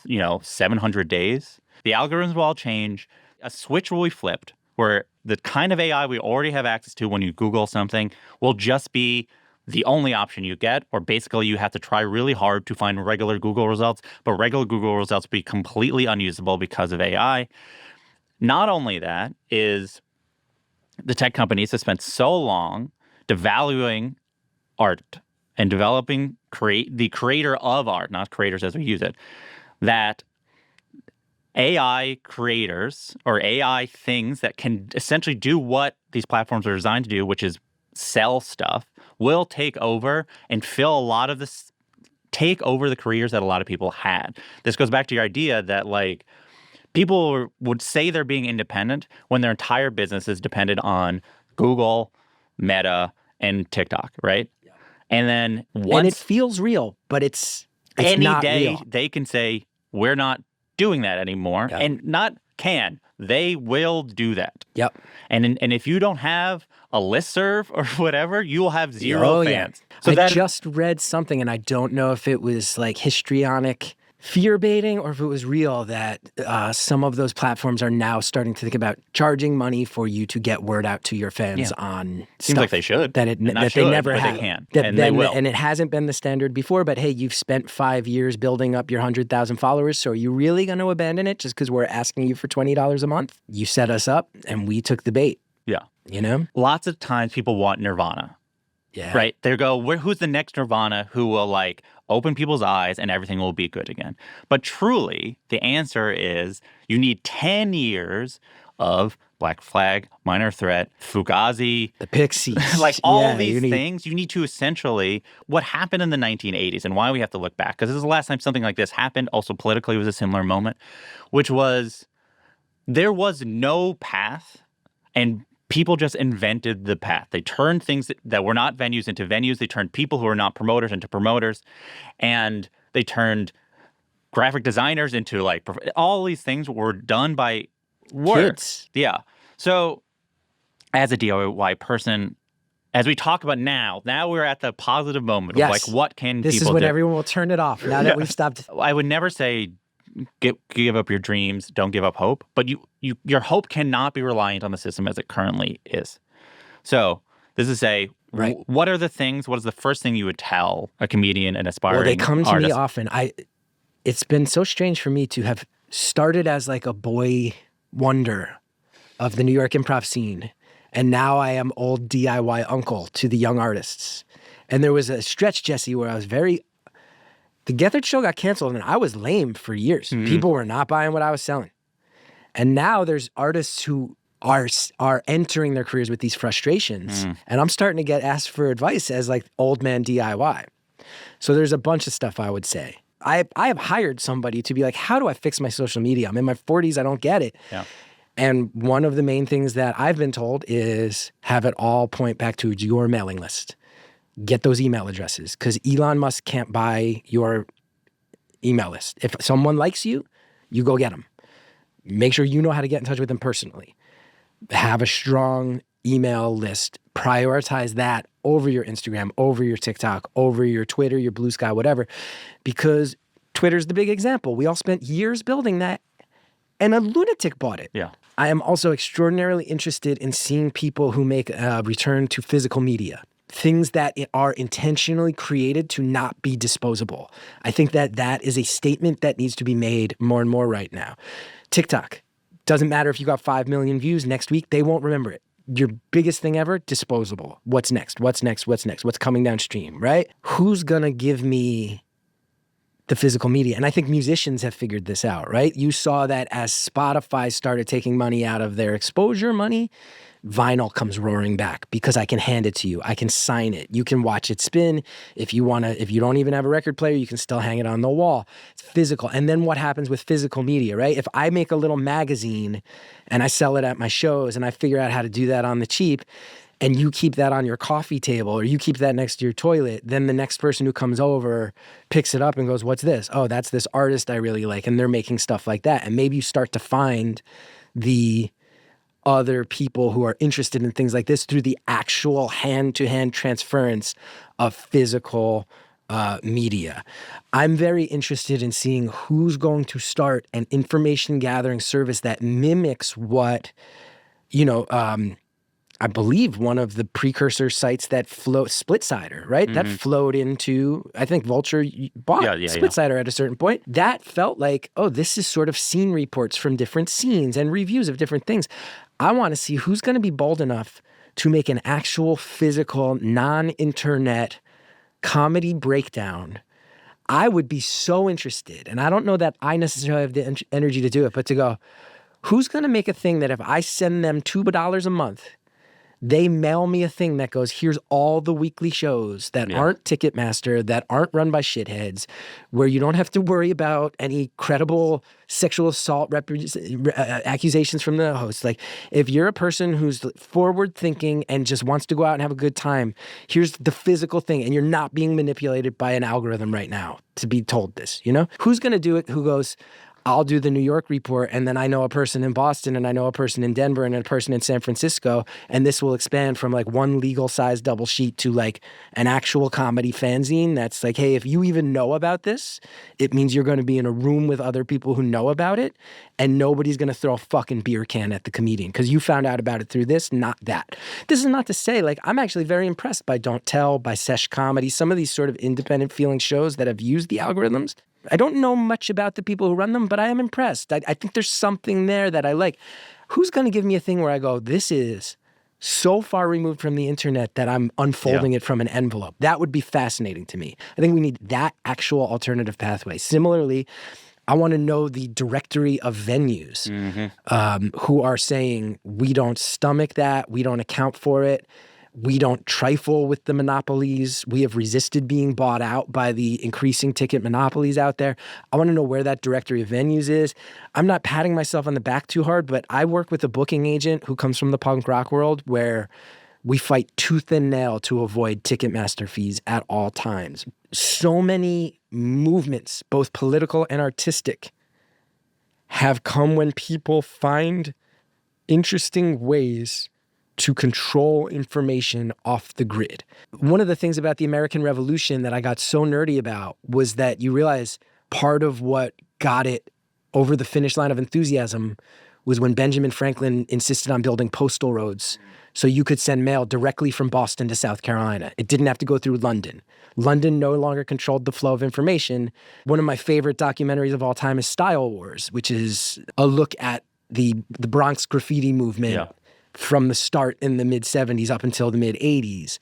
700 days. The algorithms will all change. A switch will be flipped where the kind of AI we already have access to when you Google something will just be the only option you get, or basically you have to try really hard to find regular Google results, but regular Google results will be completely unusable because of AI. Not only that, is the tech companies have spent so long devaluing art and developing the creator of art, not creators as we use it, that AI creators or AI things that can essentially do what these platforms are designed to do, which is sell stuff, will take over and fill a lot of this, take over the careers that a lot of people had. This goes back to your idea that, like, people would say they're being independent when their entire business is dependent on Google, Meta, and TikTok, right? Yeah. And then
and it feels real, but it's
any
not
day
real.
They can say, we're not doing that anymore. Yep. And not can, they will do that.
Yep.
And if you don't have a listserv or whatever, you will have zero fans.
Yeah. So I just read something, and I don't know if it was like histrionic fear baiting or if it was real, that some of those platforms are now starting to think about charging money for you to get word out to your fans on
Seems
stuff
like they should.
That they never have.
They can.
And
they will.
And it hasn't been the standard before, but hey, you've spent 5 years building up your 100,000 followers, so are you really going to abandon it just because we're asking you for $20 a month? You set us up, and we took the bait.
Yeah.
You know?
Lots of times people want Nirvana.
Yeah.
Right? They go, who's the next Nirvana who will, like, open people's eyes and everything will be good again? But truly, the answer is you need 10 years of Black Flag, Minor Threat, Fugazi,
the Pixies,
like all these things. You need to essentially, what happened in the 1980s and why we have to look back, because this is the last time something like this happened. Also, politically, it was a similar moment, which was there was no path, and people just invented the path. They turned things that were not venues into venues. They turned people who are not promoters into promoters. And they turned graphic designers into, like, all these things were done by words. Yeah. So as a DIY person, as we talk about now we're at the positive moment of, like, what can people do? This
is when everyone will turn it off now that we've stopped.
I would never say give up your dreams, don't give up hope, but your hope cannot be reliant on the system as it currently is. So this is what are the things, what is the first thing you would tell a comedian and aspiring artist?
Well, they come to me often. It's been so strange for me to have started as like a boy wonder of the New York improv scene, and now I am old DIY uncle to the young artists. And there was a stretch, Jesse, where I was the Gethard show got canceled, and I was lame for years. Mm-hmm. People were not buying what I was selling. And now there's artists who are entering their careers with these frustrations. And I'm starting to get asked for advice as like old man DIY. So there's a bunch of stuff I would say. I have hired somebody to be like, how do I fix my social media? I'm in my 40s, I don't get it.
Yeah.
And one of the main things that I've been told is have it all point back to your mailing list. Get those email addresses, because Elon Musk can't buy your email list. If someone likes you, you go get them. Make sure you know how to get in touch with them personally. Have a strong email list. Prioritize that over your Instagram, over your TikTok, over your Twitter, your Blue Sky, whatever, because Twitter's the big example. We all spent years building that, and a lunatic bought it.
Yeah.
I am also extraordinarily interested in seeing people who make a return to physical media, things that are intentionally created to not be disposable. I think that is a statement that needs to be made more and more right now. TikTok, doesn't matter if you got 5 million views next week, they won't remember it. Your biggest thing ever, disposable. What's next? What's next? What's next? What's coming downstream, right? Who's gonna give me the physical media? And I think musicians have figured this out, right? You saw that as Spotify started taking money out of their exposure money, vinyl comes roaring back because I can hand it to you. I can sign it. You can watch it spin. If you don't even have a record player, you can still hang it on the wall. It's physical. And then what happens with physical media, right? If I make a little magazine and I sell it at my shows and I figure out how to do that on the cheap, and you keep that on your coffee table or you keep that next to your toilet, then the next person who comes over picks it up and goes, what's this? Oh, that's this artist I really like. And they're making stuff like that. And maybe you start to find the other people who are interested in things like this through the actual hand-to-hand transference of physical media. I'm very interested in seeing who's going to start an information gathering service that mimics what, I believe one of the precursor sites that float SplitSider, right? That flowed into, I think Vulture bought SplitSider at a certain point. That felt like, oh, this is sort of scene reports from different scenes and reviews of different things. I want to see who's going to be bold enough to make an actual physical, non-internet comedy breakdown. I would be so interested, and I don't know that I necessarily have the energy to do it, but to go, who's going to make a thing that if I send them $2 a month, they mail me a thing that goes, here's all the weekly shows that aren't Ticketmaster, that aren't run by shitheads, where you don't have to worry about any credible sexual assault accusations from the host. Like, if you're a person who's forward thinking and just wants to go out and have a good time, here's the physical thing, and you're not being manipulated by an algorithm right now to be told this, Who's going to do it? Who goes, I'll do the New York report, and then I know a person in Boston, and I know a person in Denver, and a person in San Francisco, and this will expand from like one legal-sized double sheet to like an actual comedy fanzine that's like, hey, if you even know about this, it means you're going to be in a room with other people who know about it, and nobody's going to throw a fucking beer can at the comedian because you found out about it through this, not that. This is not to say, like, I'm actually very impressed by Don't Tell, by Sesh Comedy, some of these sort of independent feeling shows that have used the algorithms. I don't know much about the people who run them, but I am impressed. I think there's something there that I like. Who's going to give me a thing where I go, this is so far removed from the internet that I'm unfolding it from an envelope? That would be fascinating to me. I think we need that actual alternative pathway. Similarly, I want to know the directory of venues who are saying, we don't stomach that, we don't account for it. We don't trifle with the monopolies. We have resisted being bought out by the increasing ticket monopolies out there. I want to know where that directory of venues is. I'm not patting myself on the back too hard, but I work with a booking agent who comes from the punk rock world where we fight tooth and nail to avoid Ticketmaster fees at all times. So many movements, both political and artistic, have come when people find interesting ways to control information off the grid. One of the things about the American Revolution that I got so nerdy about was that you realize part of what got it over the finish line of enthusiasm was when Benjamin Franklin insisted on building postal roads so you could send mail directly from Boston to South Carolina. It didn't have to go through London. London no longer controlled the flow of information. One of my favorite documentaries of all time is Style Wars, which is a look at the Bronx graffiti movement from the start in the mid-'70s up until the mid-'80s.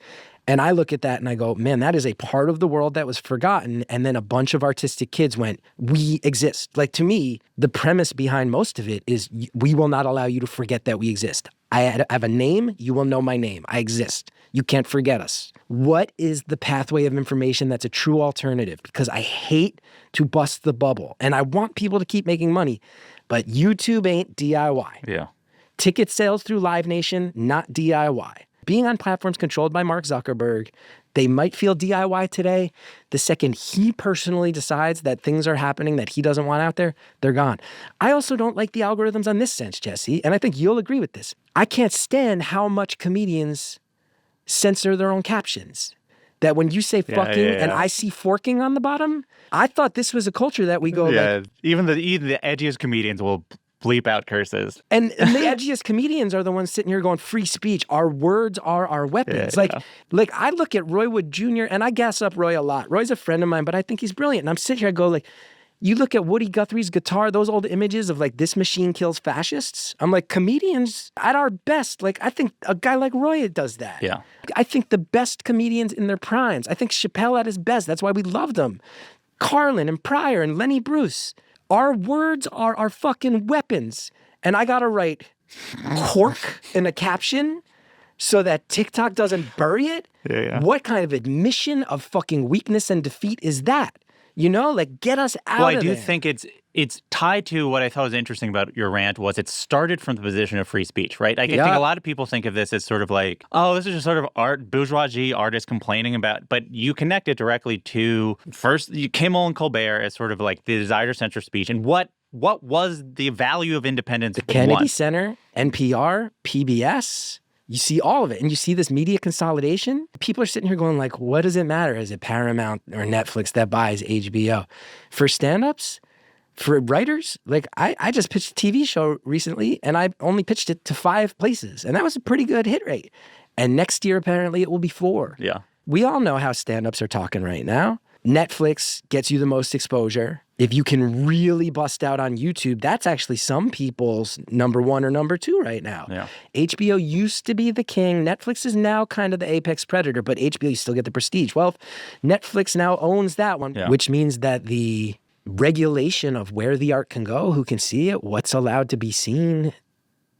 And I look at that and I go, man, that is a part of the world that was forgotten. And then a bunch of artistic kids went, we exist. Like, to me, the premise behind most of it is we will not allow you to forget that we exist. I have a name. You will know my name. I exist. You can't forget us. What is the pathway of information that's a true alternative? Because I hate to bust the bubble. And I want people to keep making money. But YouTube ain't DIY.
Yeah.
Ticket sales through Live Nation, not DIY. Being on platforms controlled by Mark Zuckerberg, they might feel DIY today. The second he personally decides that things are happening that he doesn't want out there, they're gone. I also don't like the algorithms on this sense, Jesse, and I think you'll agree with this. I can't stand how much comedians censor their own captions. That when you say fucking and I see forking on the bottom, I thought this was a culture that we go like...
Even the edgiest comedians will bleep out curses.
And the edgiest comedians are the ones sitting here going, free speech. Our words are our weapons. Like I look at Roy Wood Jr. and I gas up Roy a lot. Roy's a friend of mine, but I think he's brilliant. And I'm sitting here, I go like, you look at Woody Guthrie's guitar, those old images of like, this machine kills fascists. I'm like, comedians at our best, like I think a guy like Roy does that.
Yeah.
I think the best comedians in their primes. I think Chappelle at his best. That's why we loved him. Carlin and Pryor and Lenny Bruce. Our words are our fucking weapons. And I gotta write cork in a caption so that TikTok doesn't bury it? What kind of admission of fucking weakness and defeat is that? You know, like get us out of there.
Well, I do think it's tied to what I thought was interesting about your rant was it started from the position of free speech, right? Like, I think a lot of people think of this as sort of like, oh, this is just sort of bourgeoisie artists complaining about, but you connect it directly to first Kimmel and Colbert as sort of like the desire to censor speech and what was the value of independence?
The Kennedy Center, NPR, PBS. You see all of it, and you see this media consolidation. People are sitting here going like, what does it matter? Is it Paramount or Netflix that buys HBO? For stand-ups, for writers, like I just pitched a TV show recently, and I only pitched it to 5 places, and that was a pretty good hit rate. And next year, apparently, it will be 4.
Yeah.
We all know how stand-ups are talking right now. Netflix gets you the most exposure. If you can really bust out on YouTube, that's actually some people's number 1 or number 2 right now.
Yeah.
HBO used to be the king. Netflix is now kind of the apex predator, but HBO, you still get the prestige. Well, Netflix now owns that one, which means that the regulation of where the art can go, who can see it, what's allowed to be seen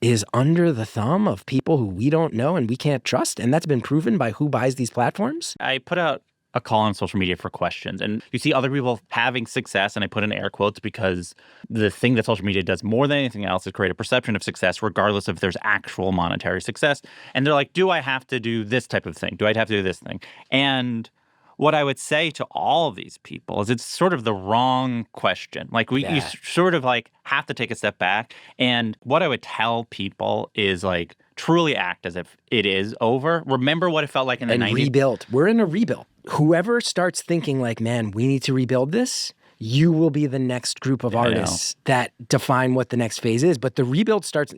is under the thumb of people who we don't know and we can't trust. And that's been proven by who buys these platforms.
I put out a call on social media for questions. And you see other people having success, and I put in air quotes because the thing that social media does more than anything else is create a perception of success, regardless if there's actual monetary success. And they're like, do I have to do this type of thing? Do I have to do this thing? And what I would say to all of these people is it's sort of the wrong question. Like you sort of like have to take a step back. And what I would tell people is like truly act as if it is over. Remember what it felt like in the 90s.
And rebuild. We're in a rebuild. Whoever starts thinking like, man, we need to rebuild this, you will be the next group of artists that define what the next phase is. But the rebuild starts,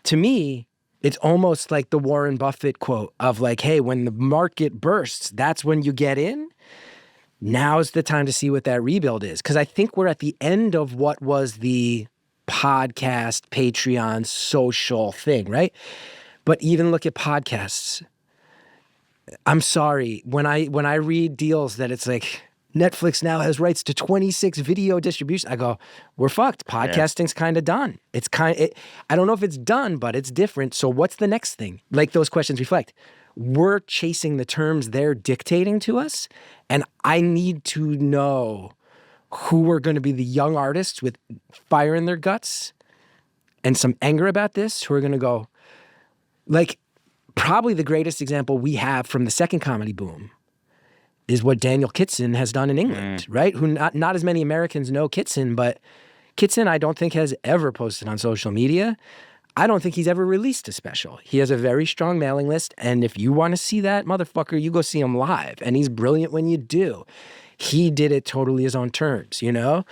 to me, it's almost like the Warren Buffett quote of like, hey, when the market bursts, that's when you get in. Now's the time to see what that rebuild is. Because I think we're at the end of what was the podcast, Patreon, social thing, right? But even look at podcasts. I'm sorry, when I read deals that it's like Netflix now has rights to 26 video distribution, I go, we're fucked. Podcasting's kind of done. It's I don't know if it's done, but it's different. So what's the next thing? Like those questions reflect. We're chasing the terms they're dictating to us, and I need to know who are going to be the young artists with fire in their guts and some anger about this, who are going to go, like, probably the greatest example we have from the second comedy boom is what Daniel Kitson has done in England, right? Who not as many Americans know Kitson, but Kitson I don't think has ever posted on social media. I don't think he's ever released a special. He has a very strong mailing list, and if you want to see that motherfucker, you go see him live, and he's brilliant when you do. He did it totally his own terms, you know?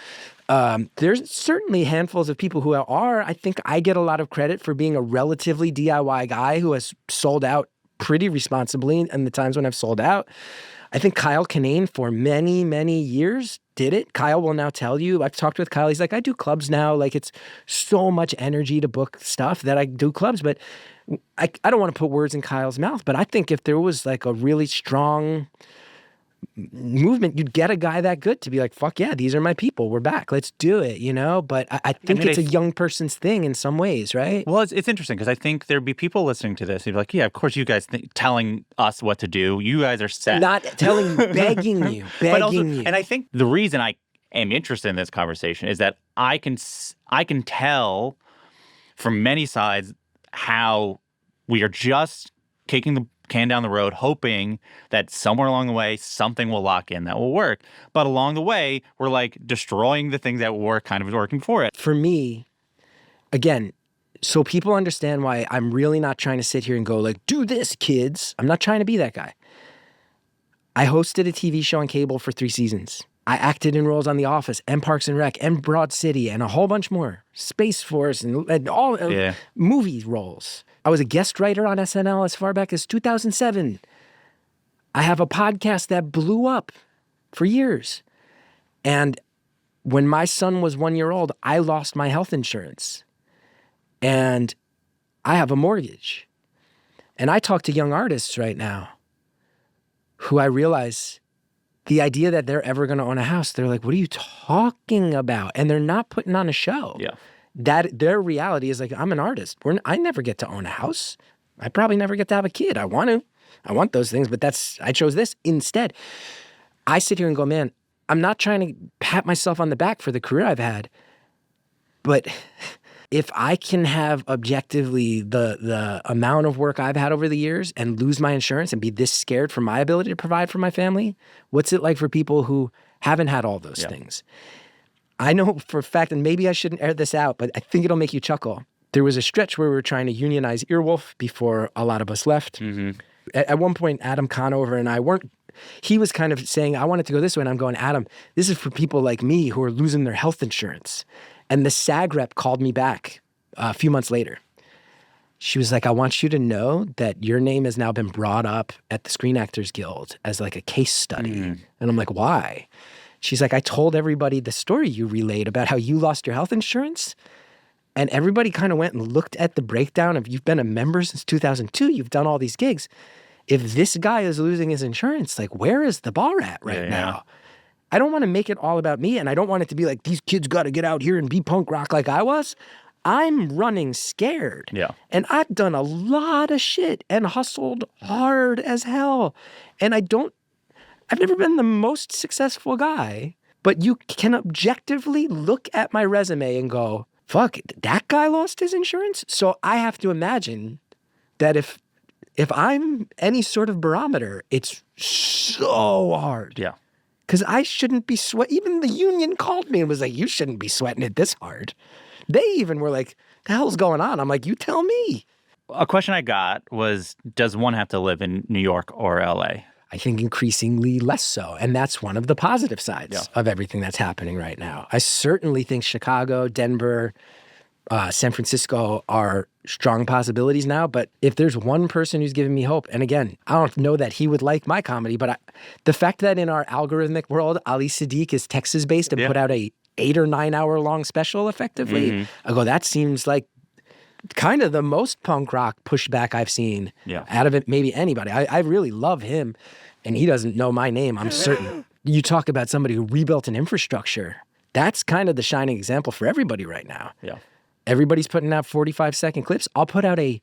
There's certainly handfuls of people who are. I think I get a lot of credit for being a relatively DIY guy who has sold out pretty responsibly in the times when I've sold out. I think Kyle Kinane for many, many years did it. Kyle will now tell you. I've talked with Kyle. He's like, I do clubs now. Like, it's so much energy to book stuff that I do clubs. But I don't want to put words in Kyle's mouth, but I think if there was like a really strong movement, you'd get a guy that good to be like, fuck yeah, these are my people. We're back. Let's do it, you know? But I think it's a young person's thing in some ways, right?
Well, it's interesting because I think there'd be people listening to this who'd be like, yeah, of course you guys telling us what to do. You guys are set.
Not telling, begging you.
And I think the reason I am interested in this conversation is that I can tell from many sides how we are just kicking the can down the road, hoping that somewhere along the way, something will lock in that will work. But along the way, we're like destroying the things that were kind of working for it.
For me, again, so people understand why I'm really not trying to sit here and go like, do this, kids. I'm not trying to be that guy. I hosted a TV show on cable for 3 seasons. I acted in roles on The Office and Parks and Rec and Broad City and a whole bunch more. Space Force and all movie roles. I was a guest writer on SNL as far back as 2007. I have a podcast that blew up for years. And when my son was 1 year old, I lost my health insurance. And I have a mortgage. And I talk to young artists right now who I realize the idea that they're ever going to own a house, they're like, what are you talking about? And they're not putting on a show.
Yeah.
That their reality is like, I'm an artist. I never get to own a house. I probably never get to have a kid. I want to. I want those things, but I chose this instead. I sit here and go, man, I'm not trying to pat myself on the back for the career I've had, but if I can have objectively the amount of work I've had over the years and lose my insurance and be this scared for my ability to provide for my family, what's it like for people who haven't had all those things? I know for a fact, and maybe I shouldn't air this out, but I think it'll make you chuckle. There was a stretch where we were trying to unionize Earwolf before a lot of us left. Mm-hmm. At one point, Adam Conover and I he was kind of saying, I wanted to go this way. And I'm going, Adam, this is for people like me who are losing their health insurance. And the SAG rep called me back a few months later. She was like, I want you to know that your name has now been brought up at the Screen Actors Guild as like a case study. Mm. And I'm like, why? She's like, I told everybody the story you relayed about how you lost your health insurance. And everybody kind of went and looked at the breakdown of you've been a member since 2002. You've done all these gigs. If this guy is losing his insurance, like where is the bar at right now? I don't want to make it all about me. And I don't want it to be like, these kids got to get out here and be punk rock like I was. I'm running scared. Yeah. And I've done a lot of shit and hustled hard as hell. And I've never been the most successful guy, but you can objectively look at my resume and go, fuck, that guy lost his insurance? So I have to imagine that if I'm any sort of barometer, it's so hard. Yeah. Because I shouldn't be sweating. Even the union called me and was like, you shouldn't be sweating it this hard. They even were like, the hell's going on? I'm like, you tell me.
A question I got was, does one have to live in New York or LA?
I think increasingly less so. And that's one of the positive sides of everything that's happening right now. I certainly think Chicago, Denver, San Francisco are strong possibilities now. But if there's one person who's giving me hope, and again, I don't know that he would like my comedy, but the fact that in our algorithmic world, Ali Sadiq is Texas-based and put out a 8 or 9 hour long special effectively, I go, that seems like kind of the most punk rock pushback I've seen out of it, maybe anybody. I really love him, and he doesn't know my name, I'm certain. You talk about somebody who rebuilt an infrastructure. That's kind of the shining example for everybody right now. Yeah. Everybody's putting out 45-second clips. I'll put out a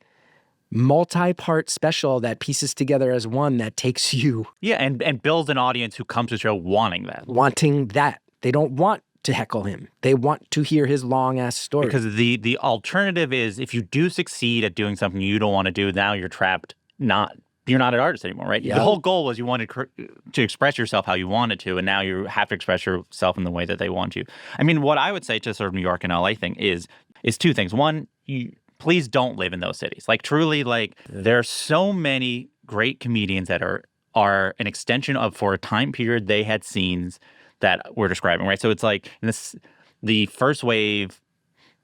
multi-part special that pieces together as one that takes you.
Yeah, and builds an audience who comes to the show wanting that.
Wanting that. They don't want to heckle him. They want to hear his long-ass story.
Because the alternative is, if you do succeed at doing something you don't want to do, now you're trapped. You're not an artist anymore, right? Yep. The whole goal was you wanted to express yourself how you wanted to, and now you have to express yourself in the way that they want you. I mean, what I would say to sort of New York and LA thing is two things. One, please don't live in those cities. Like, truly, like, there are so many great comedians that are an extension of, for a time period, they had scenes that we're describing, right? So it's like the first wave,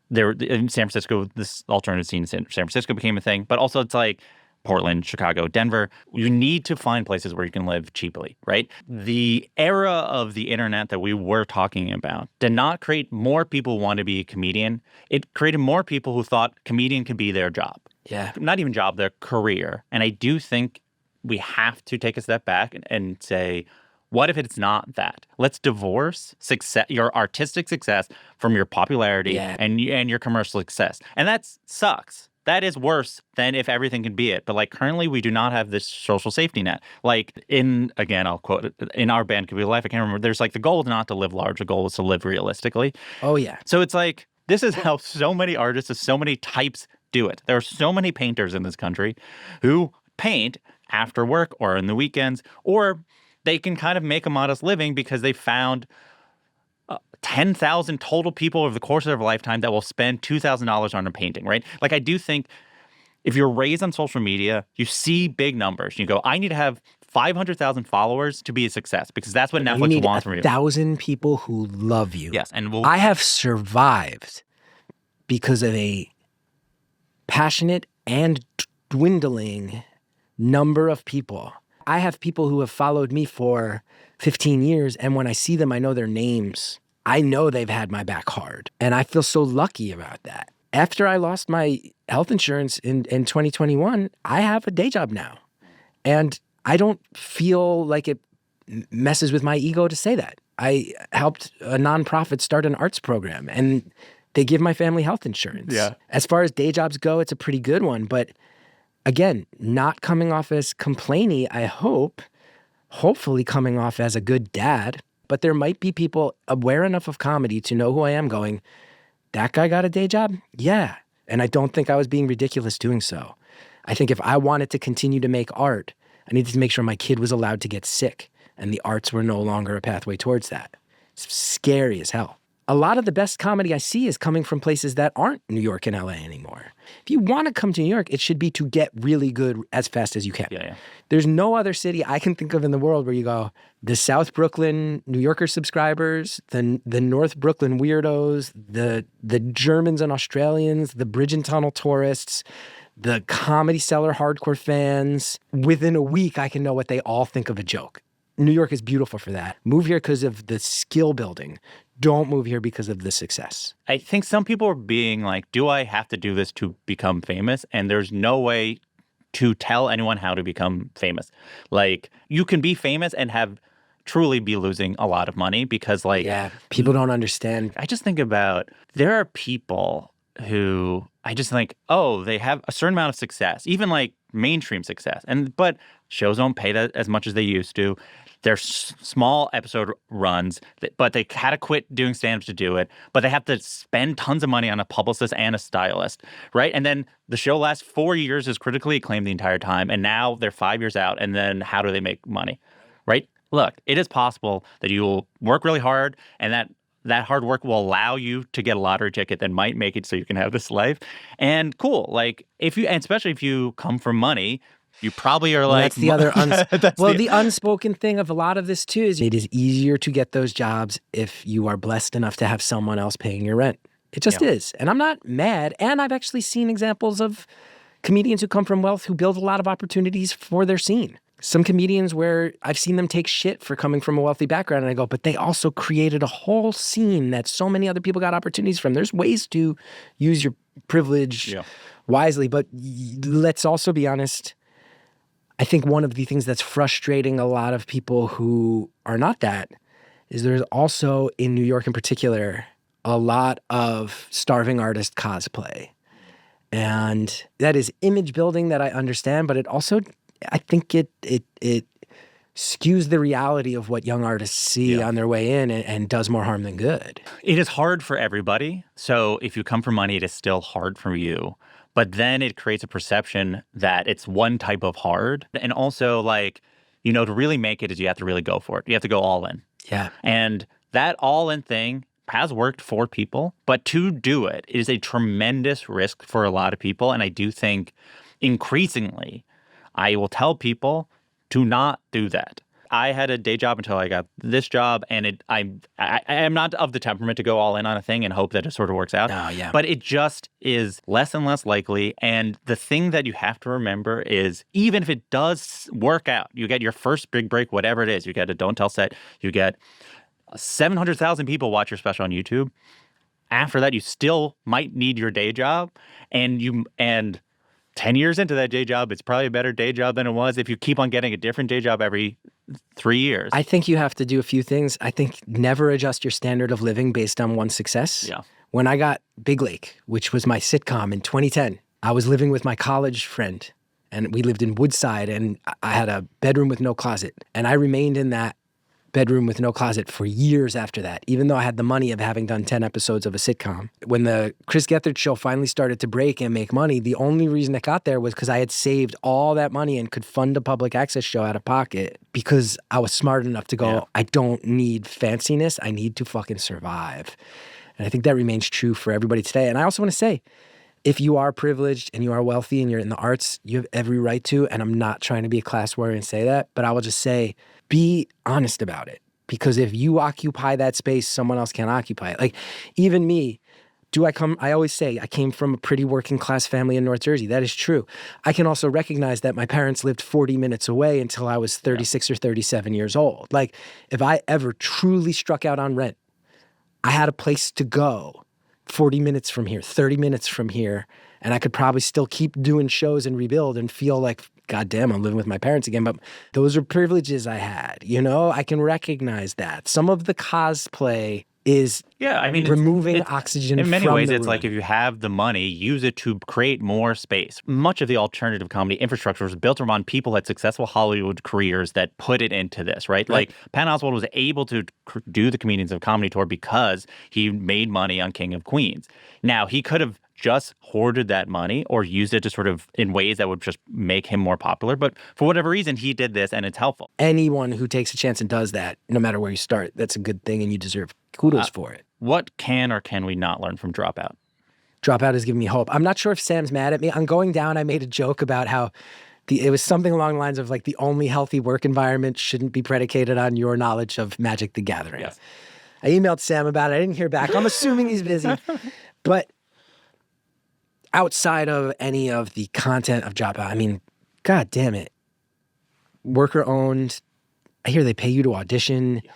there in San Francisco, this alternative scene in San Francisco became a thing, but also it's like Portland, Chicago, Denver. You need to find places where you can live cheaply, right? The era of the internet that we were talking about did not create more people who want to be a comedian. It created more people who thought comedian could be their job.
Yeah.
Not even job, their career. And I do think we have to take a step back and say, what if it's not that? Let's divorce success, your artistic success from your popularity and your commercial success. And that sucks. That is worse than if everything can be it. But like currently, we do not have this social safety net. Like again, I'll quote it, in our band, Could Be Life, I can't remember. There's like the goal is not to live large. The goal is to live realistically.
Oh, yeah.
So it's like, this is how so many artists of so many types do it. There are so many painters in this country who paint after work or in the weekends, or they can kind of make a modest living because they found 10,000 total people over the course of their lifetime that will spend $2,000 on a painting, right? Like, I do think if you're raised on social media, you see big numbers. You go, I need to have 500,000 followers to be a success because that's what Netflix wants from you.
1,000 people who love you.
Yes. And
I have survived because of a passionate and dwindling number of people. I have people who have followed me for 15 years, and when I see them, I know their names. I know they've had my back hard, and I feel so lucky about that. After I lost my health insurance in 2021, I have a day job now, and I don't feel like it messes with my ego to say that. I helped a nonprofit start an arts program, and they give my family health insurance.
Yeah.
As far as day jobs go, it's a pretty good one, but again, not coming off as complainy, I hope, hopefully coming off as a good dad. But there might be people aware enough of comedy to know who I am going, that guy got a day job? Yeah. And I don't think I was being ridiculous doing so. I think if I wanted to continue to make art, I needed to make sure my kid was allowed to get sick, and the arts were no longer a pathway towards that. It's scary as hell. A lot of the best comedy I see is coming from places that aren't New York and LA anymore. If you want to come to New York, it should be to get really good as fast as you can.
Yeah.
There's no other city I can think of in the world where you go, the South Brooklyn New Yorker subscribers, the North Brooklyn weirdos, the Germans and Australians, the Bridge and Tunnel tourists, the Comedy Cellar hardcore fans. Within a week, I can know what they all think of a joke. New York is beautiful for that. Move here because of the skill building. Don't move here because of the success.
I think some people are being like, do I have to do this to become famous? And there's no way to tell anyone how to become famous. Like, you can be famous and truly be losing a lot of money because, like...
Yeah, people don't understand.
I just think about, there are people who I just think, oh, they have a certain amount of success, even like mainstream success. But shows don't pay that as much as they used to. They're small episode runs, but they had to quit doing stand-up to do it. But they have to spend tons of money on a publicist and a stylist, right? And then the show lasts 4 years, is critically acclaimed the entire time. And now they're 5 years out. And then how do they make money, right? Look, it is possible that you will work really hard and that hard work will allow you to get a lottery ticket that might make it so you can have this life. And cool, like and especially if you come from money, you probably are like...
That's the other... the unspoken thing of a lot of this, too, is it is easier to get those jobs if you are blessed enough to have someone else paying your rent. It just is. And I'm not mad. And I've actually seen examples of comedians who come from wealth who build a lot of opportunities for their scene. Some comedians where I've seen them take shit for coming from a wealthy background, and I go, but they also created a whole scene that so many other people got opportunities from. There's ways to use your privilege wisely, but let's also be honest. I think one of the things that's frustrating a lot of people who are not that is there's also, in New York in particular, a lot of starving artist cosplay. And that is image building that I understand, but it also, I think it skews the reality of what young artists see on their way in and does more harm than good.
It is hard for everybody. So if you come from money, it is still hard for you. But then it creates a perception that it's one type of hard. And also, like, you know, to really make it is you have to really go for it. You have to go all in.
Yeah.
And that all in thing has worked for people. But to do it is a tremendous risk for a lot of people. And I do think increasingly I will tell people to not do that. I had a day job until I got this job, and I am not of the temperament to go all in on a thing and hope that it sort of works out.
Oh, yeah.
But it just is less and less likely. And the thing that you have to remember is even if it does work out, you get your first big break, whatever it is, you get a Don't Tell set, you get 700,000 people watch your special on YouTube. After that, you still might need your day job, and 10 years into that day job, it's probably a better day job than it was if you keep on getting a different day job every 3 years.
I think you have to do a few things. I think never adjust your standard of living based on one success.
Yeah.
When I got Big Lake, which was my sitcom in 2010, I was living with my college friend, and we lived in Woodside, and I had a bedroom with no closet. And I remained in that bedroom with no closet for years after that, even though I had the money of having done 10 episodes of a sitcom. When the Chris Gethard show finally started to break and make money, the only reason it got there was because I had saved all that money and could fund a public access show out of pocket because I was smart enough to go, I don't need fanciness, I need to fucking survive. And I think that remains true for everybody today. And I also want to say, if you are privileged and you are wealthy and you're in the arts, you have every right to, and I'm not trying to be a class warrior and say that, but I will just say, be honest about it. Because if you occupy that space, someone else can't occupy it. Like, even me, I always say I came from a pretty working class family in North Jersey. That is true. I can also recognize that my parents lived 40 minutes away until I was 36 or 37 years old. Like, if I ever truly struck out on rent, I had a place to go 40 minutes from here, 30 minutes from here, and I could probably still keep doing shows and rebuild and feel like, God damn, I'm living with my parents again. But those are privileges I had, you know? I can recognize that. Some of the cosplay is removing oxygen
in many
from
ways,
the
it's
room.
like if you have the money, use it to create more space. Much of the alternative comedy infrastructure was built around people who had successful Hollywood careers that put it into this, right? Like Patton Oswalt was able to do the Comedians of Comedy tour because he made money on King of Queens. Now, he could have just hoarded that money or used it to sort of in ways that would just make him more popular. But for whatever reason, he did this and it's helpful.
Anyone who takes a chance and does that, no matter where you start, that's a good thing and you deserve kudos for it.
What can or can we not learn from Dropout?
Dropout has given me hope. I'm not sure if Sam's mad at me. On going down, I made a joke about how it was something along the lines of like the only healthy work environment shouldn't be predicated on your knowledge of Magic the Gathering.
Yes.
I emailed Sam about it. I didn't hear back. I'm assuming he's busy. But outside of any of the content of Dropout, I mean, God damn it. Worker owned. I hear they pay you to audition. Yeah.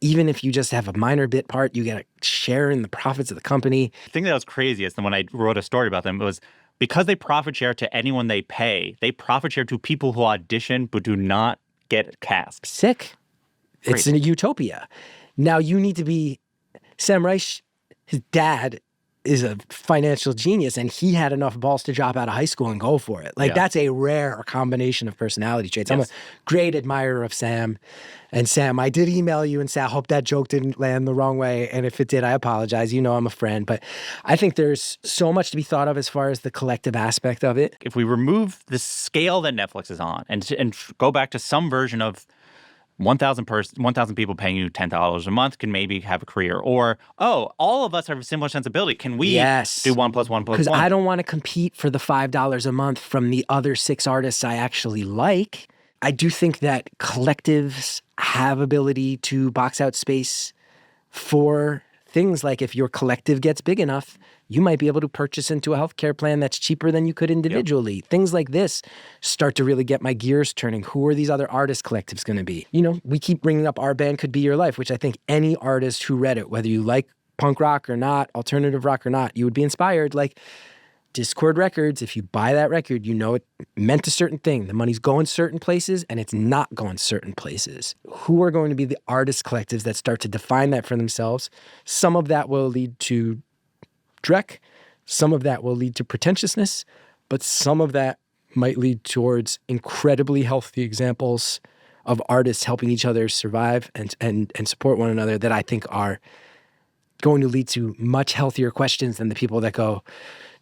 Even if you just have a minor bit part, you get a share in the profits of the company.
The thing that was craziest, and when I wrote a story about them, was because they profit share to anyone they pay, they profit share to people who audition but do not get cast.
Sick.
Crazy.
It's a utopia. Now you need to be, Sam Reich, his dad is a financial genius and he had enough balls to drop out of high school and go for it. Like that's a rare combination of personality traits. Yes. I'm a great admirer of Sam. And Sam, I did email you and say, I hope that joke didn't land the wrong way. And if it did, I apologize. You know I'm a friend. But I think there's so much to be thought of as far as the collective aspect of it.
If we remove the scale that Netflix is on and go back to some version of 1,000 people paying you $10 a month can maybe have a career. Or, all of us have a similar sensibility. Can we do 1 + 1 + 1?
Because I don't want to compete for the $5 a month from the other 6 artists I actually like. I do think that collectives have ability to box out space for things like if your collective gets big enough, you might be able to purchase into a healthcare plan that's cheaper than you could individually. Yep. Things like this start to really get my gears turning. Who are these other artist collectives going to be? You know, we keep bringing up Our Band Could Be Your Life, which I think any artist who read it, whether you like punk rock or not, alternative rock or not, you would be inspired. Like Discord Records, if you buy that record, you know it meant a certain thing. The money's going certain places and it's not going certain places. Who are going to be the artist collectives that start to define that for themselves? Some of that will lead to dreck, some of that will lead to pretentiousness, but some of that might lead towards incredibly healthy examples of artists helping each other survive and support one another that I think are going to lead to much healthier questions than the people that go,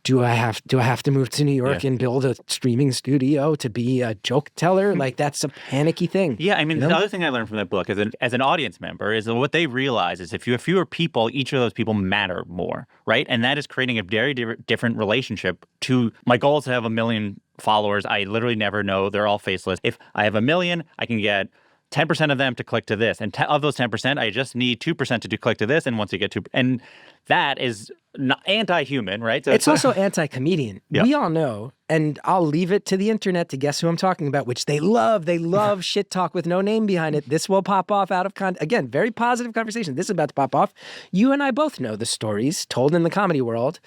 do I have to move to New York and build a streaming studio to be a joke teller? Like, that's a panicky thing.
Yeah, I mean,
you know?
The other thing I learned from that book as an audience member is that what they realize is if you have fewer people, each of those people matter more, right? And that is creating a very different relationship to my goal is to have 1 million followers. I literally never know. They're all faceless. If I have 1 million, I can get 10% of them to click to this. And of those 10%, I just need 2% to click to this. And once you get and that is not anti-human, right? So
it's also anti-comedian.
Yeah.
We all know, and I'll leave it to the internet to guess who I'm talking about, which they love. They love shit talk with no name behind it. This will pop off out of context. Again, very positive conversation. This is about to pop off. You and I both know the stories told in the comedy world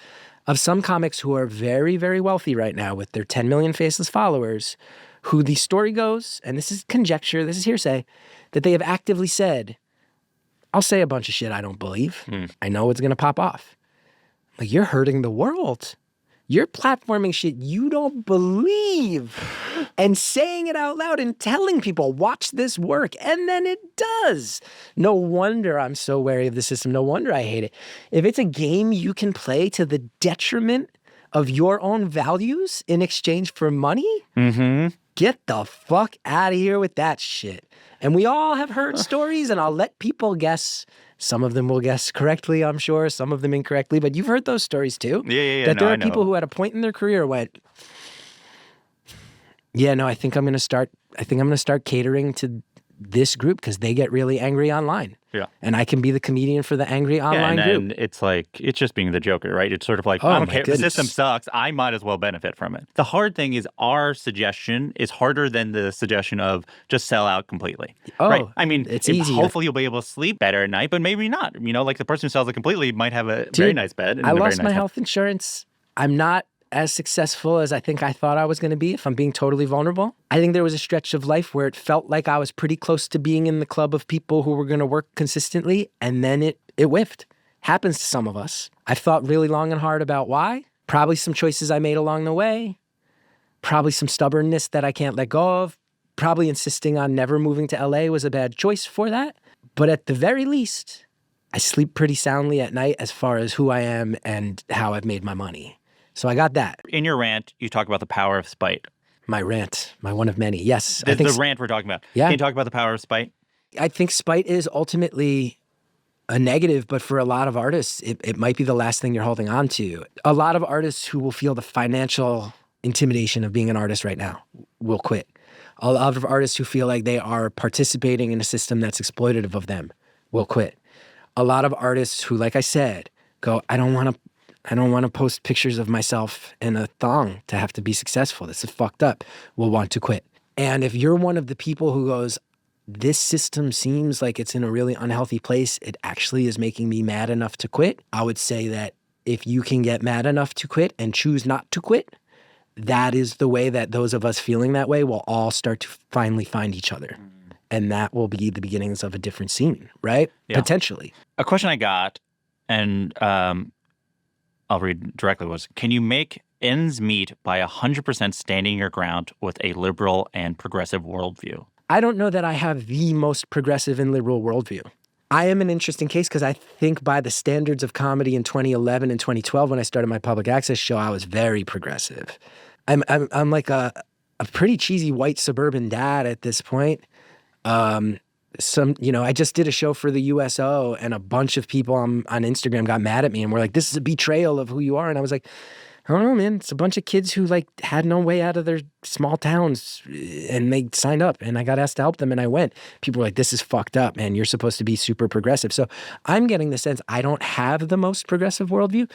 of some comics who are very, very wealthy right now with their 10 million faceless followers, who the story goes, and this is conjecture, this is hearsay, that they have actively said, I'll say a bunch of shit I don't believe. I know it's going to pop off. Like, you're hurting the world. You're platforming shit you don't believe and saying it out loud and telling people, watch this work. And then it does. No wonder I'm so wary of the system. No wonder I hate it. If it's a game you can play to the detriment of your own values in exchange for money, get the fuck out of here with that shit. And we all have heard stories, and I'll let people guess. Some of them will guess correctly, I'm sure. Some of them incorrectly. But you've heard those stories too.
Yeah.
That there are people who at a point in their career went, yeah, no, I think I'm going to start catering to this group because they get really angry online.
Yeah.
And I can be the comedian for the angry online group.
And it's like, it's just being the Joker, right? It's sort of like,
Oh,
I don't
my
care.
goodness.
The system sucks. I might as well benefit from it. The hard thing is our suggestion is harder than the suggestion of just sell out completely.
Oh,
right? I mean,
it's easier.
Hopefully you'll be able to sleep better at night, but maybe not. You know, like the person who sells it completely might have a very nice bed. And
I
a very
lost
nice
my
house.
health insurance. I'm not as successful as I think I thought I was going to be, if I'm being totally vulnerable. I think there was a stretch of life where it felt like I was pretty close to being in the club of people who were going to work consistently, and then it whiffed. Happens to some of us. I've thought really long and hard about why. Probably some choices I made along the way. Probably some stubbornness that I can't let go of. Probably insisting on never moving to LA was a bad choice for that. But at the very least, I sleep pretty soundly at night as far as who I am and how I've made my money. So I got that.
In your rant, you talk about the power of spite.
My rant, my one of many. Yes.
The rant we're talking about.
Yeah.
Can you talk about the power of spite?
I think spite is ultimately a negative, but for a lot of artists, it might be the last thing you're holding on to. A lot of artists who will feel the financial intimidation of being an artist right now will quit. A lot of artists who feel like they are participating in a system that's exploitative of them will quit. A lot of artists who, like I said, go, I don't want to post pictures of myself in a thong to have to be successful. This is fucked up. Will want to quit. And if you're one of the people who goes, this system seems like it's in a really unhealthy place, it actually is making me mad enough to quit, I would say that if you can get mad enough to quit and choose not to quit, that is the way that those of us feeling that way will all start to finally find each other. And that will be the beginnings of a different scene, right?
Yeah.
Potentially.
A question I got, and I'll read directly, was, can you make ends meet by 100% standing your ground with a liberal and progressive worldview?
I don't know that I have the most progressive and liberal worldview. I am an interesting case because I think by the standards of comedy in 2011 and 2012, when I started my public access show, I was very progressive. I'm like a pretty cheesy white suburban dad at this point. I just did a show for the USO, and a bunch of people on Instagram got mad at me and were like, this is a betrayal of who you are. And I was like, I don't know, man. It's a bunch of kids who like had no way out of their small towns, and they signed up, and I got asked to help them, and I went. People were like, this is fucked up, man. You're supposed to be super progressive. So I'm getting the sense I don't have the most progressive worldview,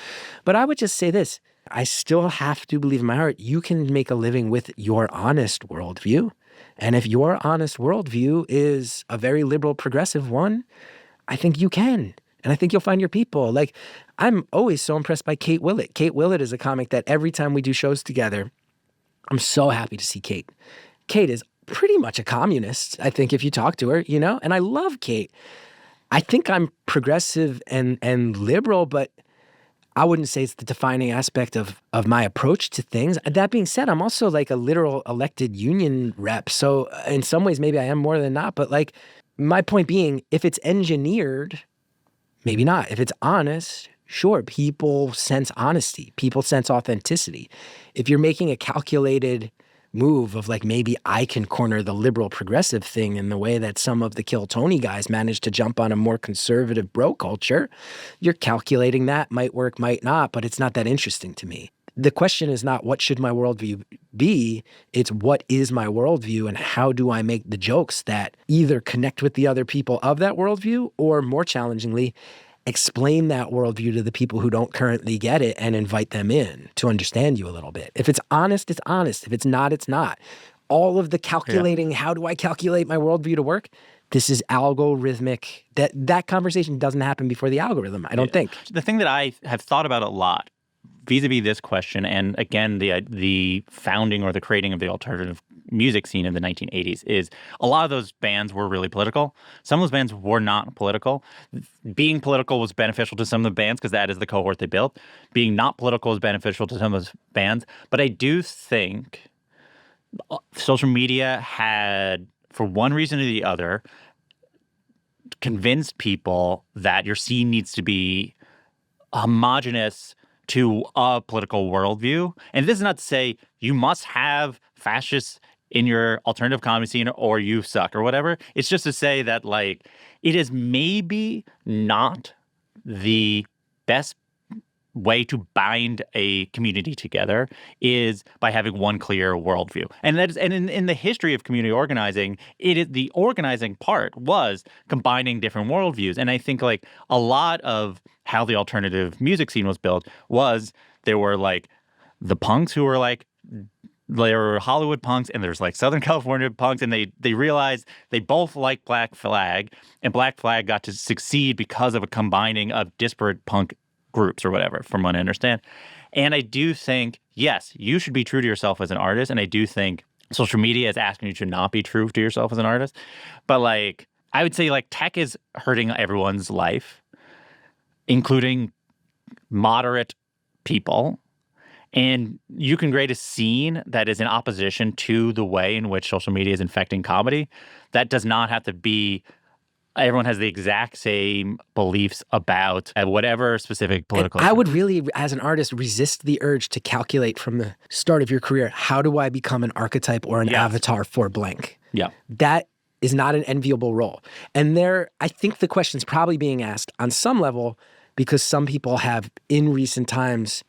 but I would just say this. I still have to believe in my heart, you can make a living with your honest worldview. And if your honest worldview is a very liberal, progressive one, I think you can. And I think you'll find your people. Like, I'm always so impressed by Kate Willett. Kate Willett is a comic that every time we do shows together, I'm so happy to see Kate. Kate is pretty much a communist, I think, if you talk to her, you know? And I love Kate. I think I'm progressive and liberal, but I wouldn't say it's the defining aspect of my approach to things. That being said, I'm also like a literal elected union rep. So in some ways, maybe I am more than not. But like, my point being, if it's engineered, maybe not. If it's honest, sure, people sense honesty. People sense authenticity. If you're making a calculated move of like, maybe I can corner the liberal progressive thing in the way that some of the Kill Tony guys managed to jump on a more conservative bro culture, you're calculating that might work, might not, but it's not that interesting to me. The question is not what should my worldview be, it's what is my worldview and how do I make the jokes that either connect with the other people of that worldview or, more challengingly, explain that worldview to the people who don't currently get it and invite them in to understand you a little bit. If it's honest, it's honest. If it's not, it's not. All of the calculating, how do I calculate my worldview to work? This is algorithmic. That conversation doesn't happen before the algorithm, I don't think.
The thing that I have thought about a lot vis-a-vis this question, and again, the founding or the creating of the alternative music scene in the 1980s, is a lot of those bands were really political. Some of those bands were not political. Being political was beneficial to some of the bands because that is the cohort they built. Being not political is beneficial to some of those bands. But I do think social media had, for one reason or the other, convinced people that your scene needs to be homogenous to a political worldview. And this is not to say you must have fascists in your alternative comedy scene or you suck or whatever. It's just to say that, like, it is maybe not the best way to bind a community together is by having one clear worldview. And that is, and in the history of community organizing, the organizing part was combining different worldviews. And I think, like, a lot of how the alternative music scene was built was there were, like, the punks who were, like, there were Hollywood punks and there's, like, Southern California punks, and they realized they both liked Black Flag, and Black Flag got to succeed because of a combining of disparate punk groups or whatever, from what I understand. And I do think, yes, you should be true to yourself as an artist, and I do think social media is asking you to not be true to yourself as an artist. But, like, I would say, like, tech is hurting everyone's life, including moderate people. And you can create a scene that is in opposition to the way in which social media is infecting comedy. That does not have to be everyone has the exact same beliefs about whatever specific political.
I would really, as an artist, resist the urge to calculate from the start of your career, how do I become an archetype or an avatar for blank?
Yeah.
That is not an enviable role. And I think the question's probably being asked on some level because some people have, in recent times,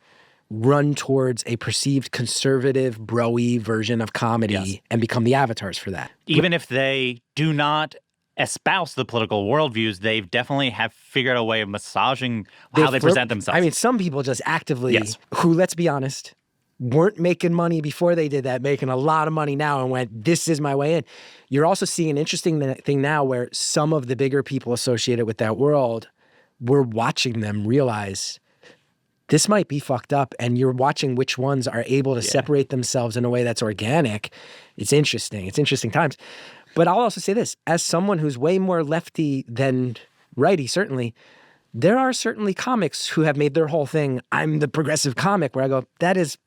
run towards a perceived conservative, bro-y version of comedy and become the avatars for that.
Even if they do not espouse the political worldviews, they definitely have figured out a way of massaging how they present themselves.
I mean, some people just actively, who, let's be honest, weren't making money before they did that, making a lot of money now and went, this is my way in. You're also seeing an interesting thing now where some of the bigger people associated with that world, we're watching them realize this might be fucked up, and you're watching which ones are able to separate themselves in a way that's organic. It's interesting. It's interesting times. But I'll also say this, as someone who's way more lefty than righty, certainly, there are certainly comics who have made their whole thing, I'm the progressive comic, where I go, that is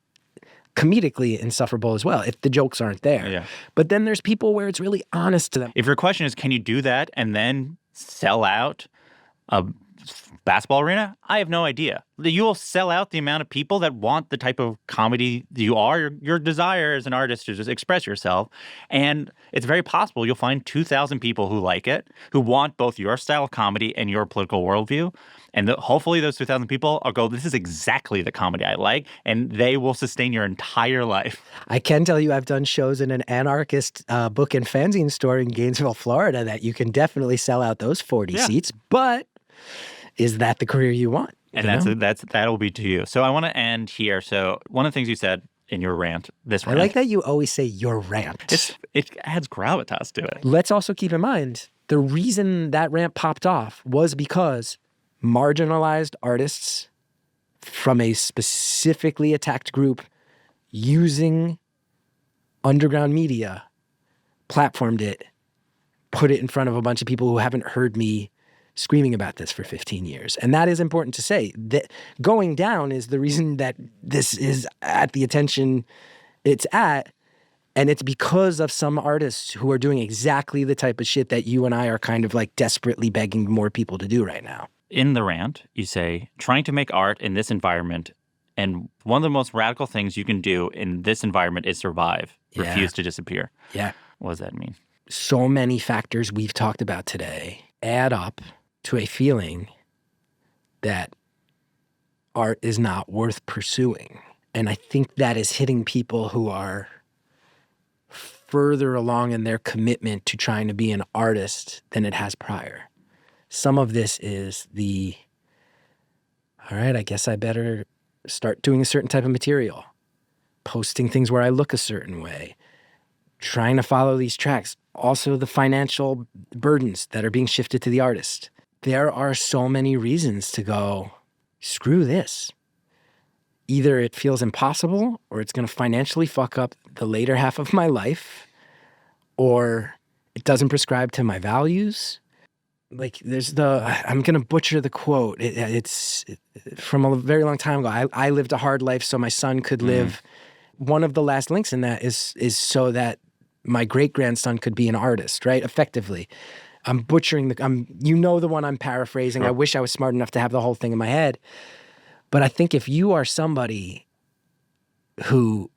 comedically insufferable as well, if the jokes aren't there.
Yeah.
But then there's people where it's really honest to them.
If your question is, can you do that and then sell out a basketball arena? I have no idea. You will sell out the amount of people that want the type of comedy you are, your desire as an artist to just express yourself. And it's very possible you'll find 2,000 people who like it, who want both your style of comedy and your political worldview. And hopefully those 2,000 people will go, this is exactly the comedy I like, and they will sustain your entire life.
I can tell you I've done shows in an anarchist book and fanzine store in Gainesville, Florida, that you can definitely sell out those 40 seats, but is that the career you want?
And that'll be to you. So I want to end here. So one of the things you said in your rant,
I like that you always say your rant.
It adds gravitas to it.
Let's also keep in mind, the reason that rant popped off was because marginalized artists from a specifically attacked group using underground media platformed it, put it in front of a bunch of people who haven't heard me screaming about this for 15 years. And that is important to say. That going down is the reason that this is at the attention it's at. And it's because of some artists who are doing exactly the type of shit that you and I are kind of like desperately begging more people to do right now.
In the rant, you say, trying to make art in this environment, and one of the most radical things you can do in this environment is survive, refuse to disappear.
Yeah.
What does that mean?
So many factors we've talked about today add up to a feeling that art is not worth pursuing. And I think that is hitting people who are further along in their commitment to trying to be an artist than it has prior. Some of this is all right, I guess I better start doing a certain type of material, posting things where I look a certain way, trying to follow these tracks. Also the financial burdens that are being shifted to the artist. There are so many reasons to go, screw this. Either it feels impossible or it's going to financially fuck up the later half of my life, or it doesn't prescribe to my values. Like I'm going to butcher the quote. It's from a very long time ago. I lived a hard life so my son could live. One of the last links in that is so that my great-grandson could be an artist, right? Effectively. I'm butchering the one I'm paraphrasing.
Sure.
I wish I was smart enough to have the whole thing in my head. But I think if you are somebody who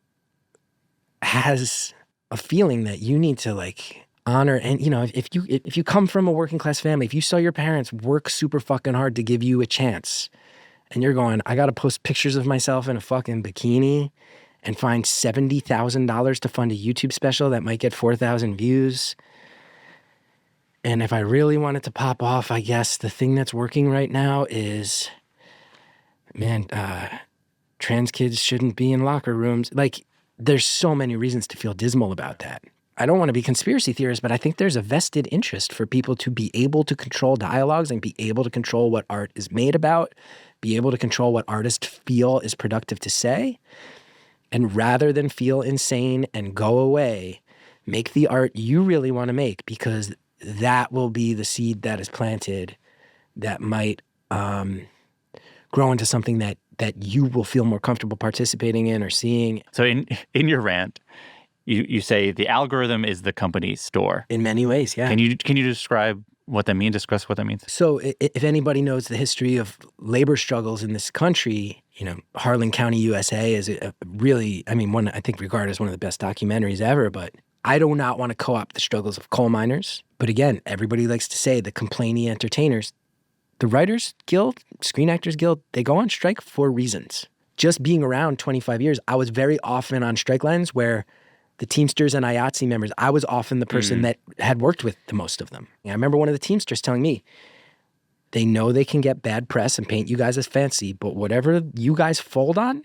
has a feeling that you need to like honor, and if you come from a working class family, if you saw your parents work super fucking hard to give you a chance, and you're going, I got to post pictures of myself in a fucking bikini and find $70,000 to fund a YouTube special that might get 4,000 views. And if I really want it to pop off, I guess the thing that's working right now is, man, trans kids shouldn't be in locker rooms. Like, there's so many reasons to feel dismal about that. I don't want to be conspiracy theorist, but I think there's a vested interest for people to be able to control dialogues and be able to control what art is made about, be able to control what artists feel is productive to say. And rather than feel insane and go away, make the art you really want to make, because that will be the seed that is planted that might grow into something that you will feel more comfortable participating in or seeing.
So in your rant, you say the algorithm is the company's store.
In many ways, yeah.
Can you describe what that means? Discuss what that means.
So if anybody knows the history of labor struggles in this country, Harlan County, USA is a really, one I think regarded as one of the best documentaries ever, but I do not want to co-opt the struggles of coal miners. But again, everybody likes to say the complainy entertainers, the Writers Guild, Screen Actors Guild, they go on strike for reasons. Just being around 25 years, I was very often on strike lines where the Teamsters and IATSE members, I was often the person that had worked with the most of them. I remember one of the Teamsters telling me, they know they can get bad press and paint you guys as fancy, but whatever you guys fold on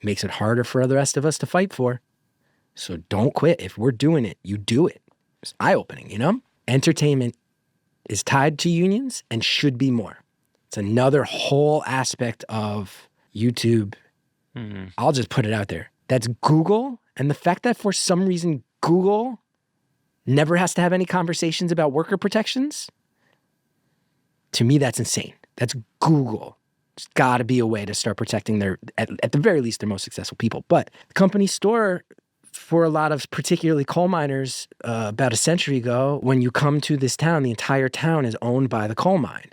makes it harder for the rest of us to fight for. So don't quit. If we're doing it, you do it. It's eye-opening, Entertainment is tied to unions and should be more. It's another whole aspect of YouTube. I'll just put it out there. That's Google. And the fact that for some reason Google never has to have any conversations about worker protections, to me, that's insane. That's Google. There's got to be a way to start protecting at the very least, their most successful people. But the company store, for a lot of particularly coal miners about a century ago, when you come to this town, the entire town is owned by the coal mine.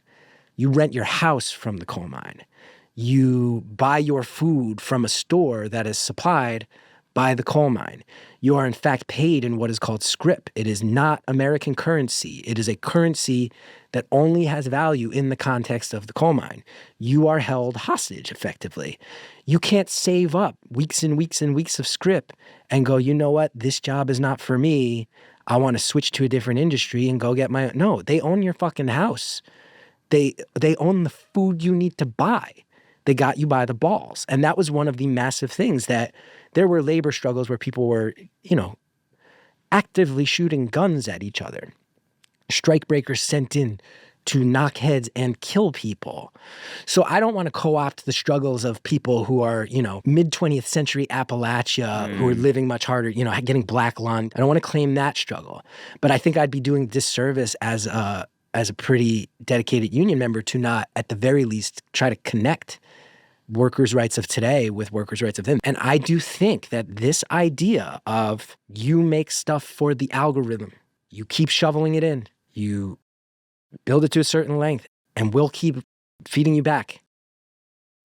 You rent your house from the coal mine. You buy your food from a store that is supplied by the coal mine. You are in fact paid in what is called scrip. It is not American currency. It is a currency that only has value in the context of the coal mine. You are held hostage, effectively. You can't save up weeks and weeks and weeks of scrip and go, you know what, this job is not for me. I want to switch to a different industry and go get my own. No, they own your fucking house. They own the food you need to buy. They got you by the balls. And that was one of the massive things, that there were labor struggles where people were, actively shooting guns at each other. Strikebreakers sent in to knock heads and kill people. So I don't want to co-opt the struggles of people who are, mid-20th century Appalachia, who are living much harder, getting black lung. I don't want to claim that struggle. But I think I'd be doing disservice as a pretty dedicated union member to not, at the very least, try to connect workers' rights of today with workers' rights of then. And I do think that this idea of you make stuff for the algorithm, you keep shoveling it in, you build it to a certain length, and we'll keep feeding you back,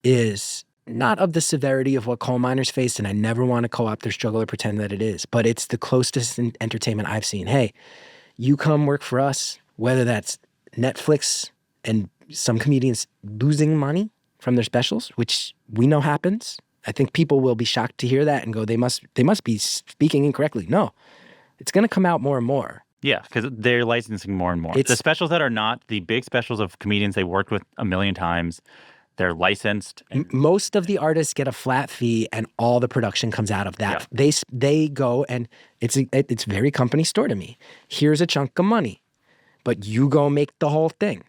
is not of the severity of what coal miners faced, and I never want to co-opt their struggle or pretend that it is, but it's the closest entertainment I've seen. Hey, you come work for us, whether that's Netflix and some comedians losing money from their specials, which we know happens, I think people will be shocked to hear that and go, they must be speaking incorrectly. No, it's going to come out more and more.
Yeah, because they're licensing more and more. The specials that are not the big specials of comedians they worked with a million times, they're licensed.
Most of the artists get a flat fee, and all the production comes out of that. Yeah. They go, and it's very company store to me. Here's a chunk of money, but you go make the whole thing.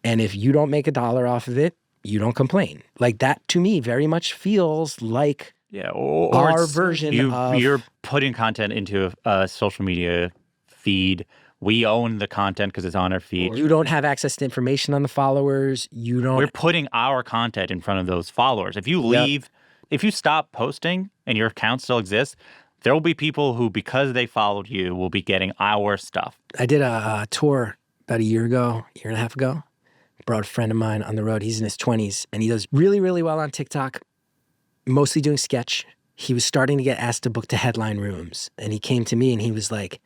And if you don't make $1 off of it, you don't complain. Like that, to me, very much feels like
or
our version of...
You're putting content into a social media feed. We own the content because it's on our feed.
You don't have access to information on the followers. You don't...
We're putting our content in front of those followers. If you leave, if you stop posting and your account still exists, there will be people who, because they followed you, will be getting our stuff.
I did a tour about a year and a half ago. Brought a friend of mine on the road. He's in his 20s, and he does really, really well on TikTok, mostly doing sketch. He was starting to get asked to book to headline rooms, and he came to me, and he was like,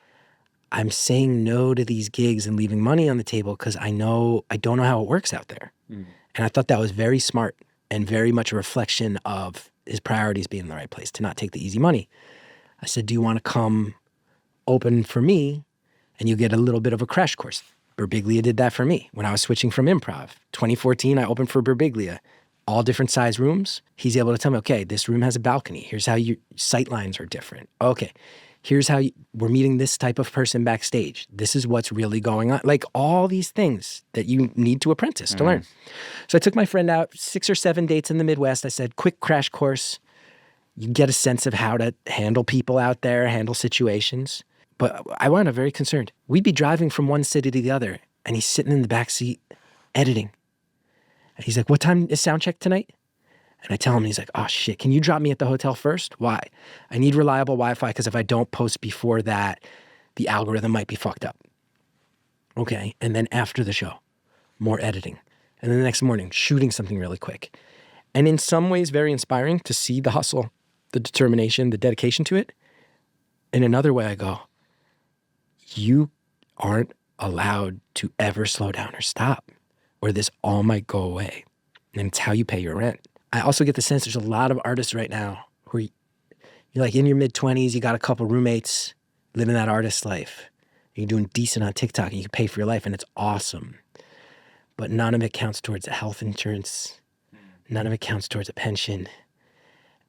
I'm saying no to these gigs and leaving money on the table because I don't know how it works out there. And I thought that was very smart and very much a reflection of his priorities being in the right place, to not take the easy money. I said, do you want to come open for me and you get a little bit of a crash course? Birbiglia did that for me when I was switching from improv. 2014, I opened for Birbiglia. All different size rooms. He's able to tell me, okay, this room has a balcony. Here's how your sight lines are different. Okay, here's how we're meeting this type of person backstage. This is what's really going on. Like all these things that you need to apprentice to learn. So I took my friend out 6 or 7 dates in the Midwest. I said, quick crash course. You get a sense of how to handle people out there, handle situations. But I wound up very concerned. We'd be driving from one city to the other, and he's sitting in the back seat editing. And he's like, what time is sound check tonight? And I tell him, he's like, oh shit, can you drop me at the hotel first? Why? I need reliable Wi-Fi because if I don't post before that, the algorithm might be fucked up. Okay, and then after the show, more editing. And then the next morning, shooting something really quick. And in some ways, very inspiring to see the hustle, the determination, the dedication to it. In another way, I go, you aren't allowed to ever slow down or stop, or this all might go away. And it's how you pay your rent. I also get the sense there's a lot of artists right now where you're like in your mid-20s, you got a couple roommates living that artist life. You're doing decent on TikTok and you can pay for your life and it's awesome. But none of it counts towards a health insurance. None of it counts towards a pension.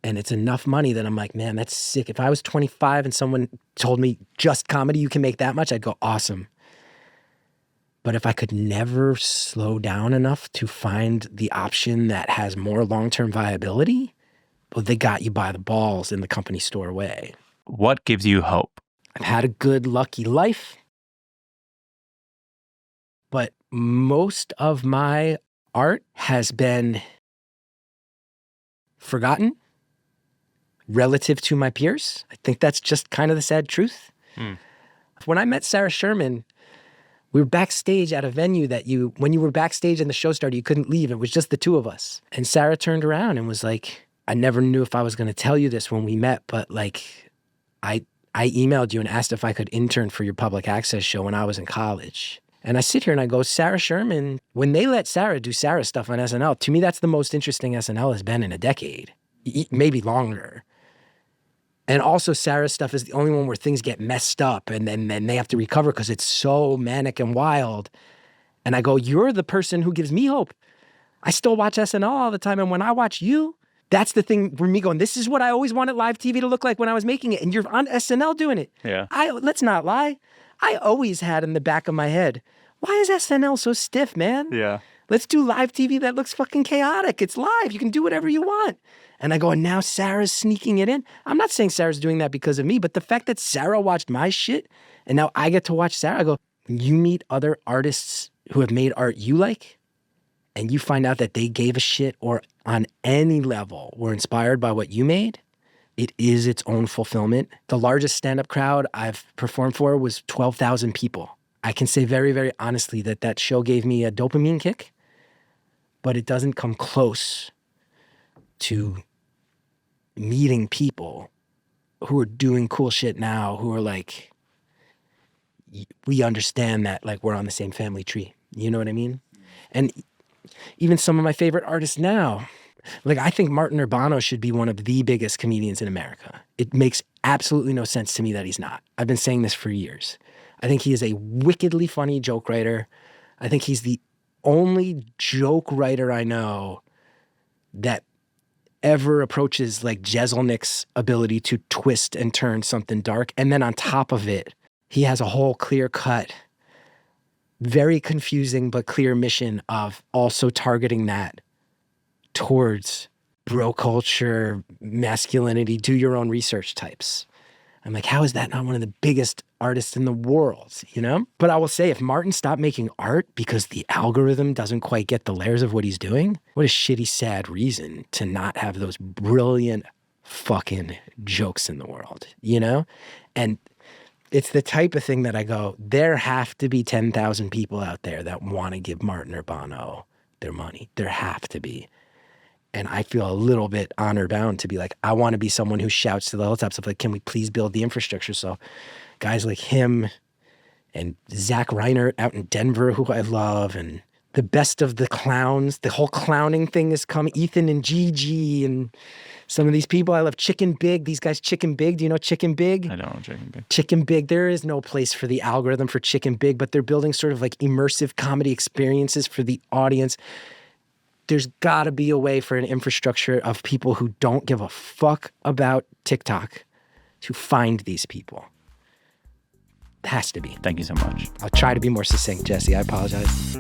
And it's enough money that I'm like, man, that's sick. If I was 25 and someone told me just comedy, you can make that much, I'd go, awesome. But if I could never slow down enough to find the option that has more long-term viability, well, they got you by the balls in the company store way.
What gives you hope?
I've had a good, lucky life. But most of my art has been forgotten relative to my peers. I think that's just kind of the sad truth. When I met Sarah Sherman, we were backstage at a venue that when you were backstage and the show started, you couldn't leave. It was just the two of us. And Sarah turned around and was like, I never knew if I was going to tell you this when we met, but like, I emailed you and asked if I could intern for your public access show when I was in college. And I sit here and I go, Sarah Sherman, when they let Sarah do Sarah stuff on SNL, to me, that's the most interesting SNL has been in a decade, maybe longer. And also Sarah's stuff is the only one where things get messed up and then they have to recover because it's so manic and wild. And I go, you're the person who gives me hope. I still watch SNL all the time. And when I watch you, that's the thing for me going, this is what I always wanted live TV to look like when I was making it. And you're on SNL doing it.
Yeah.
Let's not lie. I always had in the back of my head, why is SNL so stiff, man?
Yeah.
Let's do live TV that looks fucking chaotic. It's live. You can do whatever you want. And I go, and now Sarah's sneaking it in. I'm not saying Sarah's doing that because of me, but the fact that Sarah watched my shit and now I get to watch Sarah, I go, you meet other artists who have made art you like, and you find out that they gave a shit or on any level were inspired by what you made, it is its own fulfillment. The largest stand-up crowd I've performed for was 12,000 people. I can say very, very honestly that show gave me a dopamine kick, but it doesn't come close to meeting people who are doing cool shit now, who are like, we understand that like we're on the same family tree. You know what I mean? And even some of my favorite artists now, Like, I think Martin Urbano should be one of the biggest comedians in America. It makes absolutely no sense to me that he's not. I've been saying this for years. I think he is a wickedly funny joke writer. I think he's the only joke writer I know that ever approaches like Jeselnik's ability to twist and turn something dark. And then on top of it, he has a whole clear cut, very confusing but clear mission of also targeting that towards bro culture, masculinity, do your own research types. I'm like, how is that not one of the biggest artists in the world, you know? But I will say, if Martin stopped making art because the algorithm doesn't quite get the layers of what he's doing, what a shitty, sad reason to not have those brilliant fucking jokes in the world, you know? And it's the type of thing that I go, there have to be 10,000 people out there that want to give Martin Urbano their money. There have to be. And I feel a little bit honor bound to be like, I want to be someone who shouts to the hilltops of like, can we please build the infrastructure? So guys like him and Zach Reinert out in Denver, who I love, and the best of the clowns, the whole clowning thing is coming. Ethan and Gigi and some of these people. I love Chicken Big. These guys, Chicken Big. Do you know Chicken Big?
I don't know Chicken Big. Chicken
Big. There is no place for the algorithm for Chicken Big, but they're building sort of like immersive comedy experiences for the audience. There's got to be a way for an infrastructure of people who don't give a fuck about TikTok to find these people. It has to be.
Thank you so much.
I'll try to be more succinct, Jesse. I apologize.